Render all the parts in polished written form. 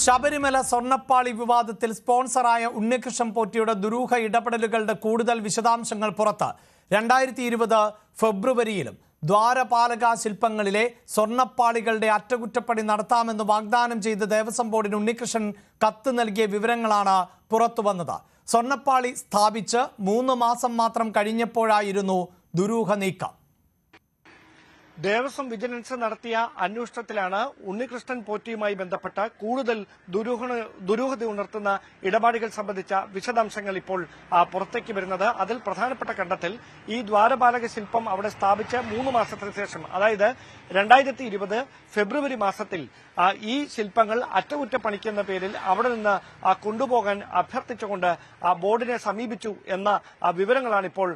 ശബരിമല സ്വർണ്ണപ്പാളി വിവാദത്തിൽ സ്പോൺസറായ ഉണ്ണികൃഷ്ണൻ പോറ്റിയുടെ ദുരൂഹ ഇടപെടലുകളുടെ കൂടുതൽ വിശദാംശങ്ങൾ പുറത്ത്. 2020 ഫെബ്രുവരിയിലും ദ്വാരപാലക ശില്പങ്ങളിലെ സ്വർണ്ണപ്പാളികളുടെ അറ്റകുറ്റപ്പണി നടത്താമെന്ന് വാഗ്ദാനം ചെയ്ത് ദേവസ്വം ബോർഡിന് ഉണ്ണികൃഷ്ണൻ കത്ത് നൽകിയ വിവരങ്ങളാണ് പുറത്തുവന്നത്. സ്വർണ്ണപ്പാളി സ്ഥാപിച്ച് 3 മാസം മാത്രം കഴിഞ്ഞപ്പോഴായിരുന്നു ദുരൂഹ നീക്കം. ദേവസ്വം വിജിലൻസ് നടത്തിയ അന്വേഷണത്തിലാണ് ഉണ്ണികൃഷ്ണൻ പോറ്റിയുമായി ബന്ധപ്പെട്ട കൂടുതൽ ദുരൂഹത ഉണർത്തുന്ന ഇടപാടുകൾ സംബന്ധിച്ച വിശദാംശങ്ങൾ ഇപ്പോൾ പുറത്തേക്ക് വരുന്നത്. അതിൽ പ്രധാനപ്പെട്ട കണ്ടെത്തൽ ഈ ദ്വാരപാലക ശില്പം അവിടെ സ്ഥാപിച്ച് 3 മാസത്തിന് ശേഷം, അതായത് 2020 ഫെബ്രുവരി മാസത്തിൽ ഈ ശില്പങ്ങൾ അറ്റകുറ്റപ്പണിക്കുന്ന പേരിൽ അവിടെ നിന്ന് കൊണ്ടുപോകാൻ അഭ്യർത്ഥിച്ചുകൊണ്ട് ബോർഡിനെ സമീപിച്ചു എന്ന വിവരങ്ങളാണ് ഇപ്പോൾ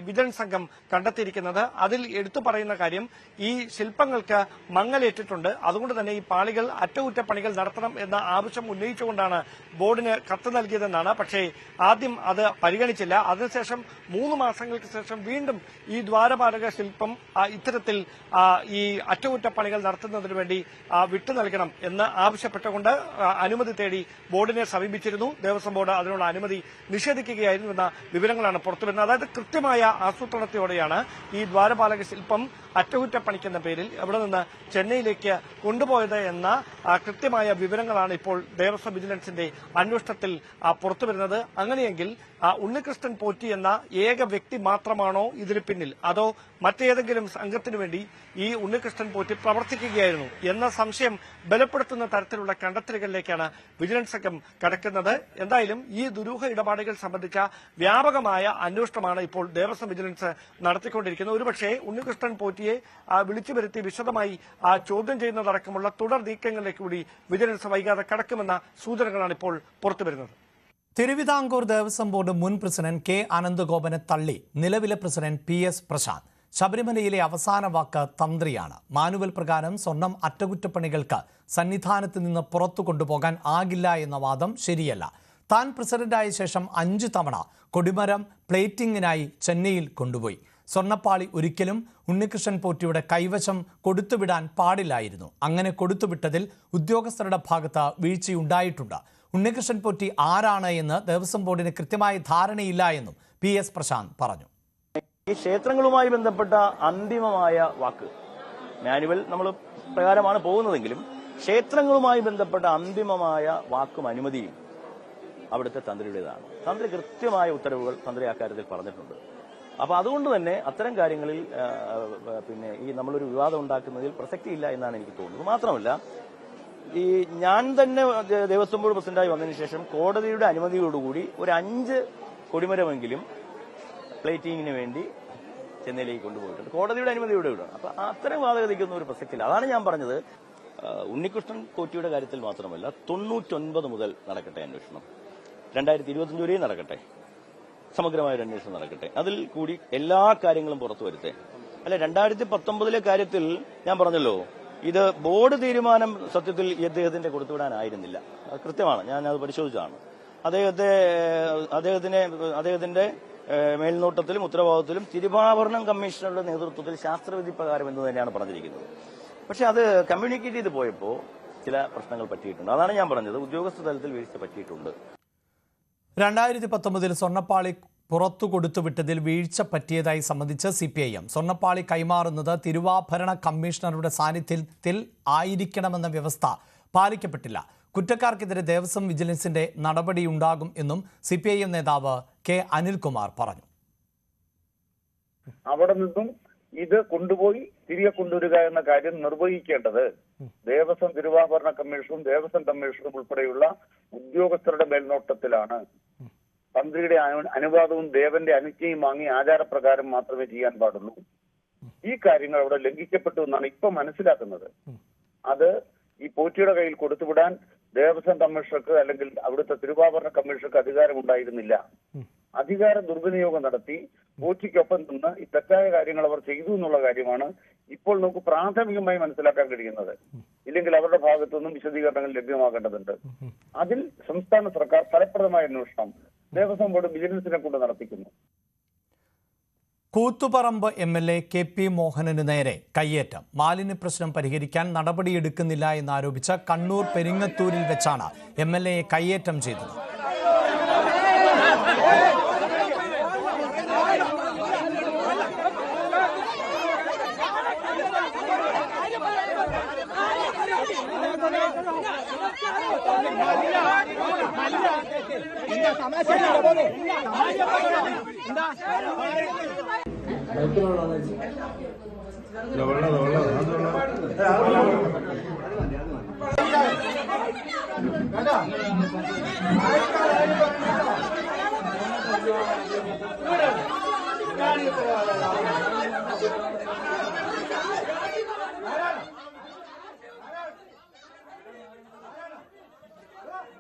വിജിലൻസ് സംഘം കണ്ടെത്തിയിരിക്കുന്നത്. അതിൽ എടുത്തു പറയുന്ന കാര്യം, ഈ ശില്പങ്ങൾക്ക് മങ്ങലേറ്റിട്ടുണ്ട്, അതുകൊണ്ട് തന്നെ ഈ പാളികൾ അറ്റകുറ്റപ്പണികൾ നടത്തണം എന്ന ആവശ്യം ഉന്നയിച്ചുകൊണ്ടാണ് ബോർഡിന് കത്ത് നൽകിയതെന്നാണ്. പക്ഷേ ആദ്യം അത് പരിഗണിച്ചില്ല. അതിനുശേഷം 3 മാസങ്ങൾക്ക് ശേഷം വീണ്ടും ഈ ദ്വാരപാലക ശില്പം ഇത്തരത്തിൽ ഈ അറ്റകുറ്റപ്പണികൾ നടത്തുന്നതിന് വേണ്ടി വിട്ടു നൽകണം എന്ന് ആവശ്യപ്പെട്ടുകൊണ്ട് അനുമതി തേടി ബോർഡിനെ സമീപിച്ചിരുന്നു. ദേവസ്വം ബോർഡ് അതിനുള്ള അനുമതി നിഷേധിക്കുകയായിരുന്നു എന്ന വിവരങ്ങളാണ് പുറത്തുവരുന്നത്. അതായത് കൃത്യമായ ആസൂത്രണത്തോടെയാണ് ഈ ദ്വാരപാലക ശില്പം അറ്റകുറ്റപ്പണിക്കുന്ന പേരിൽ എവിടെ നിന്ന് ചെന്നൈയിലേക്ക് കൊണ്ടുപോയത് എന്ന കൃത്യമായ വിവരങ്ങളാണ് ഇപ്പോൾ ദേവസ്വം വിജിലൻസിന്റെ അന്വേഷണത്തിൽ പുറത്തുവരുന്നത്. അങ്ങനെയെങ്കിൽ ഉണ്ണികൃഷ്ണൻ പോറ്റി എന്ന ഏക വ്യക്തി മാത്രമാണോ ഇതിന് പിന്നിൽ, അതോ മറ്റേതെങ്കിലും സംഘത്തിനു വേണ്ടി ഈ ഉണ്ണികൃഷ്ണൻ പോറ്റി പ്രവർത്തിക്കുകയായിരുന്നു എന്ന സംശയം ബലപ്പെടുത്തുന്ന തരത്തിലുള്ള കണ്ടെത്തലുകളിലേക്കാണ് വിജിലൻസ് സംഘം കടക്കുന്നത്. എന്തായാലും ഈ ദുരൂഹ ഇടപാടുകൾ സംബന്ധിച്ച വ്യാപകമായ അന്വേഷണമാണ് ഇപ്പോൾ ദേവസ്വം വിജിലൻസ് നടത്തിക്കൊണ്ടിരിക്കുന്നത്. ഒരുപക്ഷേ ഉണ്ണികൃഷ്ണൻ പോറ്റിയെ വിളിച്ചു വരുത്തി വിശദമായി ചോദ്യം ചെയ്യുന്നതടക്കമുള്ള തുടർ നീക്കങ്ങളിലേക്ക് കൂടി വിജിലൻസ് വൈകാതെ കടക്കുമെന്ന സൂചനകളാണ് ഇപ്പോൾ പുറത്തുവരുന്നത്. തിരുവിതാംകൂർ ദേവസ്വം ബോർഡ് മുൻ പ്രസിഡന്റ് കെ അനന്തഗോപനെ തള്ളി നിലവിലെ പ്രസിഡന്റ് PS പ്രശാന്ത്. ശബരിമലയിലെ അവസാന വാക്ക് തന്ത്രിയാണ്. മാനുവൽ പ്രകാരം സ്വർണം അറ്റകുറ്റപ്പണികൾക്ക് സന്നിധാനത്ത് നിന്ന് പുറത്തു കൊണ്ടുപോകാൻ ആകില്ല എന്ന വാദം ശരിയല്ല. താൻ പ്രസിഡന്റായ ശേഷം 5 തവണ കൊടിമരം പ്ലേറ്റിംഗിനായി ചെന്നൈയിൽ കൊണ്ടുപോയി. സ്വർണ്ണപ്പാളി ഒരിക്കലും ഉണ്ണികൃഷ്ണൻ പോറ്റിയുടെ കൈവശം കൊടുത്തുവിടാൻ പാടില്ലായിരുന്നു. അങ്ങനെ കൊടുത്തുവിട്ടതിൽ ഉദ്യോഗസ്ഥരുടെ ഭാഗത്ത് വീഴ്ചയുണ്ടായിട്ടുണ്ട്. ഉണ്ണികൃഷ്ണൻ പോറ്റി ആരാണ് എന്ന് ദേവസ്വം ബോർഡിന് കൃത്യമായ ധാരണയില്ല എന്നും PS പ്രശാന്ത് പറഞ്ഞു. ഈ ക്ഷേത്രങ്ങളുമായി ബന്ധപ്പെട്ട അന്തിമമായ വാക്ക് മാനുവൽ നമ്മൾ പ്രകാരമാണ് പോകുന്നതെങ്കിലും ക്ഷേത്രങ്ങളുമായി ബന്ധപ്പെട്ട അന്തിമമായ വാക്കും അനുമതിയും അവിടുത്തെ തന്ത്രിയുടേതാണ്. തന്ത്രി കൃത്യമായ ഉത്തരവുകൾ തന്ത്രി അക്കാര്യത്തിൽ പറഞ്ഞിട്ടുണ്ട്. അപ്പൊ അതുകൊണ്ട് തന്നെ അത്തരം കാര്യങ്ങളിൽ ഈ നമ്മളൊരു വിവാദം ഉണ്ടാക്കുന്നതിൽ പ്രസക്തിയില്ല എന്നാണ് എനിക്ക് തോന്നുന്നത്. മാത്രമല്ല, ഈ ഞാൻ തന്നെ ദേവസ്വം ബോർഡ് പ്രസിഡന്റായി വന്നതിന് ശേഷം കോടതിയുടെ അനുമതിയോടുകൂടി ഒരു 5 കൊടിമരമെങ്കിലും പ്ലേറ്റിങ്ങിന് വേണ്ടി ചെന്നൈയിലേക്ക് കൊണ്ടുപോയിട്ടുണ്ട്. കോടതിയുടെ അനുമതിയോടെ വിടണം. അപ്പൊ അത്തരം വാദഗതിക്കൊന്നും ഒരു പ്രസക്തിയില്ല. അതാണ് ഞാൻ പറഞ്ഞത്. ഉണ്ണികൃഷ്ണൻ പോറ്റിയുടെ കാര്യത്തിൽ മാത്രമല്ല, 99 മുതൽ നടക്കട്ടെ അന്വേഷണം, 2025 വരെയും നടക്കട്ടെ, സമഗ്രമായ ഒരു അന്വേഷണം നടക്കട്ടെ. അതിൽ കൂടി എല്ലാ കാര്യങ്ങളും പുറത്തു വരുത്തേ. അല്ല, 2019 കാര്യത്തിൽ ഞാൻ പറഞ്ഞല്ലോ, ഇത് ബോർഡ് തീരുമാനം സത്യത്തിൽ ഇദ്ദേഹത്തിന്റെ കൊടുത്തുവിടാനായിരുന്നില്ല. കൃത്യമാണ്, ഞാൻ അത് പരിശോധിച്ചതാണ്. അദ്ദേഹത്തിന്റെ മേൽനോട്ടത്തിലും ഉത്തരവാദിത്വത്തിലും തിരുവാഭരണം കമ്മീഷണറുടെ നേതൃത്വത്തിൽ ശാസ്ത്രവിധി പ്രകാരം എന്ന് തന്നെയാണ് പറഞ്ഞിരിക്കുന്നത്. പക്ഷെ അത് കമ്മ്യൂണിക്കേറ്റ് ചെയ്ത് പോയപ്പോൾ ചില പ്രശ്നങ്ങൾ പറ്റിയിട്ടുണ്ട്. അതാണ് ഞാൻ പറഞ്ഞത്, ഉദ്യോഗസ്ഥ തലത്തിൽ വീഴ്ച പറ്റിയിട്ടുണ്ട്. 2019 സ്വർണ്ണപ്പാളി പുറത്തു കൊടുത്തുവിട്ടതിൽ വീഴ്ച പറ്റിയതായി സംബന്ധിച്ച് CPIM സ്വർണ്ണപ്പാളി കൈമാറുന്നത് തിരുവാഭരണ കമ്മീഷണറുടെ സാന്നിധ്യത്തിൽ ആയിരിക്കണമെന്ന വ്യവസ്ഥ പാലിക്കപ്പെട്ടില്ല. കുറ്റക്കാർക്കെതിരെ ദേവസ്വം വിജിലൻസിന്റെ നടപടിയുണ്ടാകും എന്നും CPIM നേതാവ് K അനിൽകുമാർ പറഞ്ഞു. അവിടെ നിന്നും ഇത് കൊണ്ടുപോയി തിരികെ കൊണ്ടുവരിക എന്ന കാര്യം നിർവഹിക്കേണ്ടത് ദേവസ്വം തിരുവാഭരണ കമ്മീഷനും ദേവസ്വം കമ്മീഷനും ഉൾപ്പെടെയുള്ള ഉദ്യോഗസ്ഥരുടെ മേൽനോട്ടത്തിലാണ്. തന്ത്രിയുടെ അനുവാദവും ദേവന്റെ അനുജ്ഞയും വാങ്ങി ആചാരപ്രകാരം മാത്രമേ ചെയ്യാൻ പാടുള്ളൂ. ഈ കാര്യങ്ങൾ അവിടെ ലംഘിക്കപ്പെട്ടു എന്നാണ് ഇപ്പൊ മനസ്സിലാക്കുന്നത്. അത് ഈ പോറ്റിയുടെ കയ്യിൽ കൊടുത്തുവിടാൻ ദേവസ്വം കമ്മീഷണർക്ക് അല്ലെങ്കിൽ അവിടുത്തെ തിരുവാഭരണ കമ്മീഷണർക്ക് അധികാരമുണ്ടായിരുന്നില്ല. അധികാര ദുർവിനിയോഗം നടത്തി പോറ്റിക്കൊപ്പം നിന്ന് ഈ തെറ്റായ കാര്യങ്ങൾ അവർ ചെയ്തു എന്നുള്ള കാര്യമാണ് ഇപ്പോൾ നമുക്ക് പ്രാഥമികമായി മനസ്സിലാക്കാൻ കഴിയുന്നത്. ഇല്ലെങ്കിൽ അവരുടെ ഭാഗത്തുനിന്നും വിശദീകരണങ്ങൾ ലഭ്യമാകേണ്ടതുണ്ട്. അതിൽ സംസ്ഥാന സർക്കാർ ഫലപ്രദമായ അന്വേഷണം ദേവസ്വം ബോർഡ് വിജിലൻസിനെ കൊണ്ട് നടത്തിക്കുന്നു. കൂത്തുപറമ്പ് MLA KP മോഹനന് നേരെ കയ്യേറ്റം. മാലിന്യ പ്രശ്നം പരിഹരിക്കാൻ നടപടിയെടുക്കുന്നില്ല എന്നാരോപിച്ച് കണ്ണൂർ പെരിങ്ങത്തൂരിൽ വെച്ചാണ് MLAയെ കയ്യേറ്റം ചെയ്തത്.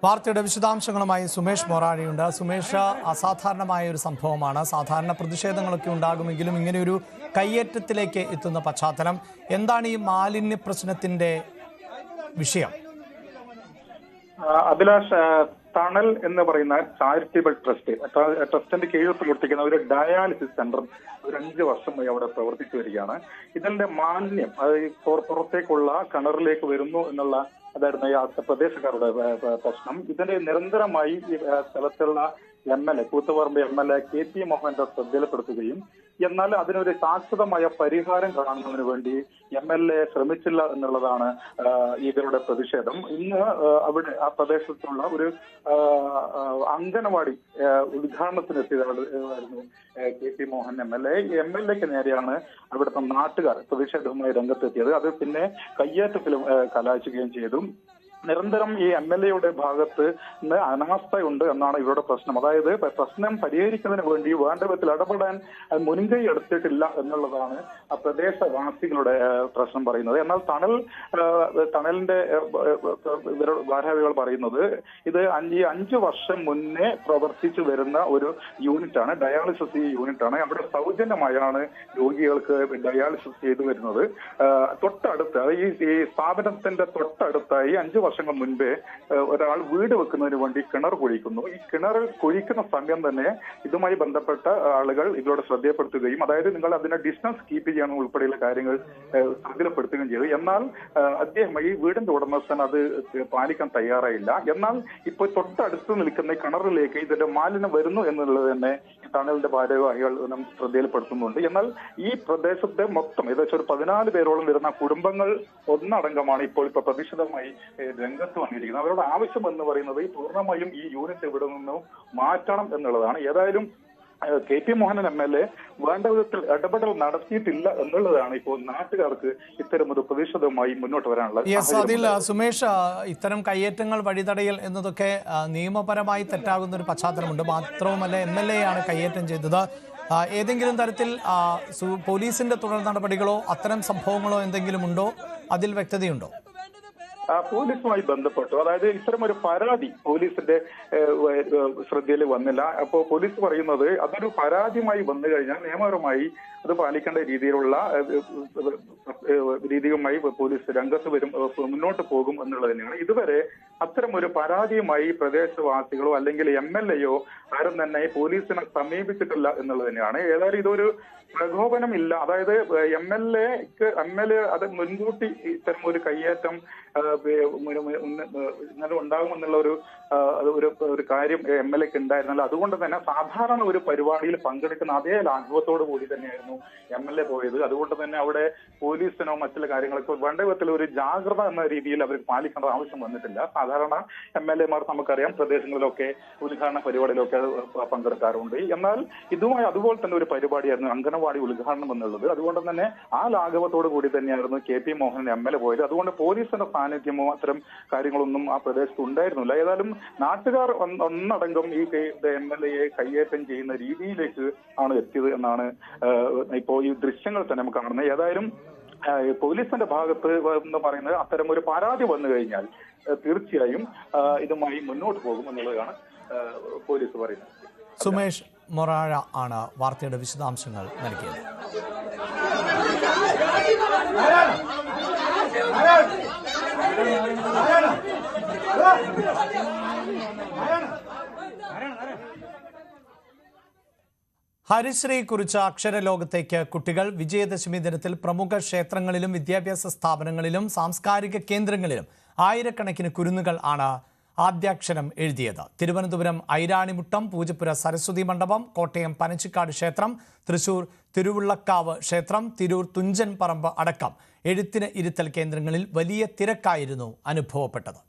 വാർത്തയുടെ വിശദാംശങ്ങളുമായി സുമേഷ് മൊറാഴിയുണ്ട്. സുമേഷ്, അസാധാരണമായ ഒരു സംഭവമാണ്. സാധാരണ പ്രതിഷേധങ്ങളൊക്കെ ഉണ്ടാകുമെങ്കിലും ഇങ്ങനെയൊരു കയ്യേറ്റത്തിലേക്ക് എത്തുന്ന പശ്ചാത്തലം എന്താണ്? ഈ മാലിന്യ പ്രശ്നത്തിന്റെ വിഷയം? അഭിലാഷ്, തണൽ എന്ന് പറയുന്ന ചാരിറ്റബിൾ ട്രസ്റ്റിന്റെ കീഴിൽ പ്രവർത്തിക്കുന്ന ഒരു ഡയാലിസിസ് സെന്റർ ഒരു 5 വർഷമായി അവിടെ പ്രവർത്തിച്ചു വരികയാണ്. ഇതിന്റെ മാലിന്യം അത് പുറത്തേക്കുള്ള കിണറിലേക്ക് വരുന്നു എന്നുള്ള അതായിരുന്നു ഈ പ്രദേശക്കാരുടെ പ്രശ്നം. ഇതിന്റെ നിരന്തരമായി ഈ സ്ഥലത്തുള്ള MLA കൂത്തുപറമ്പ് MLA KP മോഹന്റെ ശ്രദ്ധയിൽപ്പെടുത്തുകയും എന്നാൽ അതിനൊരു ശാശ്വതമായ പരിഹാരം കാണുന്നതിന് വേണ്ടി MLA ശ്രമിച്ചില്ല എന്നുള്ളതാണ് ഇവരുടെ പ്രതിഷേധം. ഇന്ന് അവിടെ ആ പ്രദേശത്തുള്ള ഒരു അംഗനവാടി ഉദ്ഘാടനത്തിനെത്തിയതായിരുന്നു KP മോഹൻ MLA. MLAക്ക് നേരെയാണ് അവിടുത്തെ നാട്ടുകാർ പ്രതിഷേധവുമായി രംഗത്തെത്തിയത്. അത് പിന്നെ കയ്യേറ്റത്തിലും കലാശിക്കുകയും ചെയ്തു. നിരന്തരം ഈ MLAയുടെ ഭാഗത്ത് അനാസ്ഥയുണ്ട് എന്നാണ് ഇവരുടെ പ്രശ്നം. അതായത് പ്രശ്നം പരിഹരിക്കുന്നതിന് വേണ്ടി വേണ്ട വിധത്തിൽ ഇടപെടാൻ മുൻകൈ എടുത്തിട്ടില്ല എന്നുള്ളതാണ് ആ പ്രദേശവാസികളുടെ പ്രശ്നം പറയുന്നത്. എന്നാൽ തണലിന്റെ ഭാരവാഹികൾ പറയുന്നത് ഇത് 5 വർഷം മുന്നേ പ്രവർത്തിച്ചു വരുന്ന ഒരു യൂണിറ്റാണ്, ഡയാലിസിസ് യൂണിറ്റാണ്. അവിടെ സൗജന്യമായാണ് രോഗികൾക്ക് ഡയാലിസിസ് ചെയ്തു വരുന്നത്. തൊട്ടടുത്ത് ഈ സ്ഥാപനത്തിന്റെ തൊട്ടടുത്തായി 5 വർഷങ്ങൾ മുൻപേ ഒരാൾ വീട് വെക്കുന്നതിന് വേണ്ടി കിണർ കുഴിക്കുന്നു. ഈ കിണർ കുഴിക്കുന്ന സമയം തന്നെ ഇതുമായി ബന്ധപ്പെട്ട ആളുകൾ ഇവരോട് ശ്രദ്ധയപ്പെടുത്തുകയും അതായത് നിങ്ങൾ അതിനെ ഡിസ്റ്റൻസ് കീപ്പ് ചെയ്യണം ഉൾപ്പെടെയുള്ള കാര്യങ്ങൾ ശ്രദ്ധയിൽപ്പെടുത്തുകയും ചെയ്തു. എന്നാൽ അദ്ദേഹം ഈ വീടിന്റെ ഉടമസ്ഥൻ അത് പാലിക്കാൻ തയ്യാറായില്ല. എന്നാൽ ഇപ്പോൾ തൊട്ടടുത്ത് നിൽക്കുന്ന കിണറിലേക്ക് ഇതിന്റെ മാലിന്യം വരുന്നു എന്നുള്ളത് തന്നെ തണലിന്റെ ഭാരവാഹികൾ ശ്രദ്ധയിൽപ്പെടുത്തുന്നുണ്ട്. എന്നാൽ ഈ പ്രദേശത്തെ മൊത്തം ഏകദേശം ഒരു 14 പേരോളം വരുന്ന കുടുംബങ്ങൾ ഒന്നടങ്കമാണ് ഇപ്പോൾ പ്രതിഷേധമായി രംഗത്ത് വന്നിരിക്കുന്നത്. അവരുടെ ആവശ്യം എന്ന് പറയുന്നത് പൂർണ്ണമായും ഈ യൂണിറ്റ് ഇവിടെ നിന്നും മാറ്റണം എന്നുള്ളതാണ്. ഏതായാലും KP മോഹനൻ MLA വേണ്ട വിധത്തിൽ ഇടപെടൽ നടത്തിയിട്ടില്ല എന്നുള്ളതാണ് ഇപ്പോൾ നാട്ടുകാർക്ക് ഇത്തരമൊരു പ്രതിഷേധവുമായി മുന്നോട്ട് വരാനുള്ള. സുമേഷ്, ഇത്തരം കയ്യേറ്റങ്ങൾ വഴിതടയൽ എന്നതൊക്കെ നിയമപരമായി തെറ്റാകുന്ന ഒരു പശ്ചാത്തലമുണ്ട്. മാത്രവുമല്ല MLA ആണ് കയ്യേറ്റം ചെയ്തത്. ഏതെങ്കിലും തരത്തിൽ പോലീസിന്റെ തുടർ നടപടികളോ അത്തരം സംഭവങ്ങളോ എന്തെങ്കിലും ഉണ്ടോ? അതിൽ വ്യക്തതയുണ്ടോ? പോലീസുമായി ബന്ധപ്പെട്ടു, അതായത് ഇത്തരം ഒരു പരാതി പോലീസിന്റെ ശ്രദ്ധയിൽ വന്നില്ല. അപ്പോൾ പോലീസ് പറയുന്നത് അതൊരു പരാതിയുമായി വന്നു കഴിഞ്ഞാൽ നിയമപരമായി അത് പാലിക്കേണ്ട രീതിയുമായി പോലീസ് രംഗത്ത് വരും, മുന്നോട്ട് പോകും എന്നുള്ളത് തന്നെയാണ്. ഇതുവരെ അത്തരം ഒരു പരാതിയുമായി പ്രദേശവാസികളോ അല്ലെങ്കിൽ MLAയോ ആരും തന്നെ പോലീസിനെ സമീപിച്ചിട്ടില്ല എന്നുള്ളത് തന്നെയാണ്. ഏതായാലും ഇതൊരു പ്രകോപനമില്ല. അതായത് MLA അത് മുൻകൂട്ടി ഇത്തരം ഒരു കയ്യേറ്റം ഇങ്ങനെ ഉണ്ടാകുമെന്നുള്ള ഒരു കാര്യം MLAക്ക് ഉണ്ടായിരുന്നല്ലോ. അതുകൊണ്ട് തന്നെ സാധാരണ ഒരു പരിപാടിയിൽ പങ്കെടുക്കുന്ന അതേ ലാഘവത്തോടു കൂടി തന്നെയായിരുന്നു MLA പോയത്. അതുകൊണ്ട് തന്നെ അവിടെ പോലീസിനോ മറ്റുള്ള കാര്യങ്ങളൊക്കെ വേണ്ട വിധത്തിൽ ഒരു ജാഗ്രത എന്ന രീതിയിൽ അവർ പാലിക്കേണ്ട ആവശ്യം വന്നിട്ടില്ല. സാധാരണ MLAമാർ നമുക്കറിയാം പ്രദേശങ്ങളിലൊക്കെ ഉദ്ഘാടന പരിപാടിയിലൊക്കെ പങ്കെടുക്കാറുണ്ട്. എന്നാൽ ഇതുമായി അതുപോലെ തന്നെ ഒരു പരിപാടിയായിരുന്നു അംഗനവാടി ഉദ്ഘാടനം എന്നുള്ളത്. അതുകൊണ്ട് തന്നെ ആ ലാഘവത്തോടു കൂടി തന്നെയായിരുന്നു KP മോഹനൻ MLA പോയത്. അതുകൊണ്ട് പോലീസിന്റെ സാന്നിധ്യമോ അത്തരം കാര്യങ്ങളൊന്നും ആ പ്രദേശത്ത് ഉണ്ടായിരുന്നില്ല. ഏതായാലും നാട്ടുകാർ ഒന്നടങ്കം ഈ MLAയെ കയ്യേറ്റം ചെയ്യുന്ന രീതിയിലേക്ക് ആണ് എത്തിയത് എന്നാണ് ഇപ്പോൾ ഈ ദൃശ്യങ്ങൾ തന്നെ നമുക്ക് കാണുന്നത്. ഏതായാലും പോലീസിന്റെ ഭാഗത്ത് എന്ന് പറയുന്നത് അത്തരം ഒരു പരാതി വന്നു കഴിഞ്ഞാൽ തീർച്ചയായും ഇതുമായി മുന്നോട്ട് പോകും എന്നുള്ളതാണ് പോലീസ് പറയുന്നത്. സുമേഷ് മൊറാഴ ആണ് വാർത്തയുടെ വിശദാംശങ്ങൾ നൽകിയത്. ഹരിശ്രീ കുറിച്ച അക്ഷരലോകത്തേക്ക് കുട്ടികൾ വിജയദശമി ദിനത്തിൽ പ്രമുഖ ക്ഷേത്രങ്ങളിലും വിദ്യാഭ്യാസ സ്ഥാപനങ്ങളിലും സാംസ്കാരിക കേന്ദ്രങ്ങളിലും ആയിരക്കണക്കിന് കുരുന്നുകൾ ആണ് ആദ്യാക്ഷരം എഴുതിയത്. തിരുവനന്തപുരം ഐരാണിമുട്ടം പൂജപ്പുര സരസ്വതി മണ്ഡപം, കോട്ടയം പനച്ചിക്കാട് ക്ഷേത്രം, തൃശൂർ തിരുവുള്ളക്കാവ് ക്ഷേത്രം, തിരൂർ തുഞ്ചൻ പറമ്പ് അടക്കം എഴുത്തിന് ഇരുത്തൽ കേന്ദ്രങ്ങളിൽ വലിയ തിരക്കായിരുന്നു അനുഭവപ്പെട്ടത്.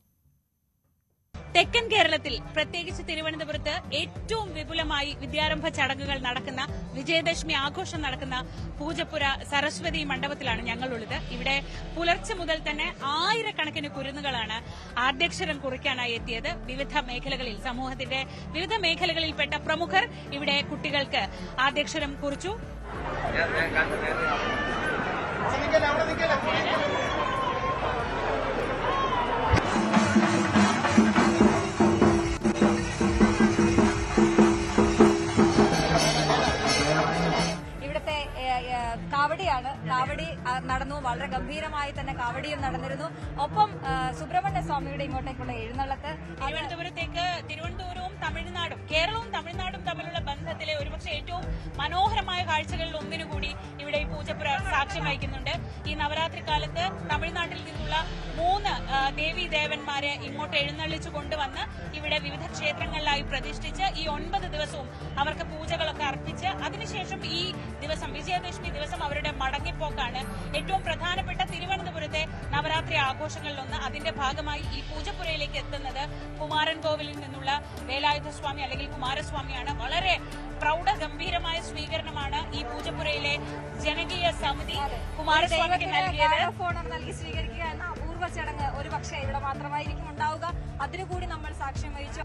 തെക്കൻ കേരളത്തിൽ പ്രത്യേകിച്ച് തിരുവനന്തപുരത്ത് ഏറ്റവും വിപുലമായി വിദ്യാരംഭ ചടങ്ങുകൾ നടക്കുന്ന, വിജയദശമി ആഘോഷം നടക്കുന്ന പൂജപ്പുര സരസ്വതി മണ്ഡപത്തിലാണ് ഞങ്ങളുള്ളത്. ഇവിടെ പുലർച്ചെ മുതൽ തന്നെ ആയിരക്കണക്കിന് കുരുന്നുകളാണ് ആദ്യാക്ഷരം കുറിക്കാനായി എത്തിയത്. വിവിധ മേഖലകളിൽ, സമൂഹത്തിന്റെ വിവിധ മേഖലകളിൽപ്പെട്ട പ്രമുഖർ ഇവിടെ കുട്ടികൾക്ക് ആദ്യാക്ഷരം കുറിച്ചു. കാവടി നടന്നു, വളരെ ഗംഭീരമായി തന്നെ കാവടിയും നടന്നിരുന്നു. ഒപ്പം സുബ്രഹ്മണ്യ സ്വാമിയുടെ ഇങ്ങോട്ടേക്കുള്ള എഴുന്നള്ളത്ത്. തിരുവനന്തപുരത്തേക്ക് തിരുവനന്തപുരവും തമിഴ്നാടും, കേരളവും തമിഴ്നാടും തമ്മിലുള്ള ബന്ധത്തിലെ ഒരുപക്ഷെ ഏറ്റവും മനോഹരമായ കാഴ്ചകളിൽ ഒന്നിനുകൂടി ഇവിടെ ഈ പൂജപ്പുര സാക്ഷ്യം വഹിക്കുന്നുണ്ട്. ഈ നവരാത്രി കാലത്ത് തമിഴ്നാട്ടിൽ നിന്നുള്ള 3 ദേവീദേവന്മാരെ ഇങ്ങോട്ട് എഴുന്നള്ളിച്ചു കൊണ്ടുവന്ന് ഇവിടെ വിവിധ ക്ഷേത്രങ്ങളിലായി പ്രതിഷ്ഠിച്ച് ഈ 9 ദിവസവും അവർക്ക് പൂജകളൊക്കെ അർപ്പിച്ച് അതിനുശേഷം ഈ ദിവസം, വിജയദശമി ദിവസം, അവരുടെ മടങ്ങിപ്പോക്കാണ്. ഏറ്റവും പ്രധാനപ്പെട്ട തിരുവനന്തപുരത്തെ നവരാത്രി ആഘോഷങ്ങളിലൊന്ന്. അതിന്റെ ഭാഗമായി ഈ പൂജപ്പുരയിലേക്ക് എത്തുന്നത് കുമാരൻ കോവിലിൽ നിന്നുള്ള വേലായുധസ്വാമി അല്ലെങ്കിൽ കുമാരസ്വാമിയാണ്. വളരെ പ്രൗഢഗംഭീരമായ സ്വീകരണമാണ് ഈ പൂജപ്പുരയിലെ ജനകീയ സമിതി കുമാരസ്വാമിക്ക് നൽകിയത്. നൽകി സ്വീകരിക്കുക എന്ന അപൂർവ ചടങ്ങ് ഒരുപക്ഷെ ഇവിടെ മാത്രമായിരിക്കും ഉണ്ടാവുക. അതിനുകൂടി നമ്മൾ സാക്ഷ്യം വഹിച്ചു.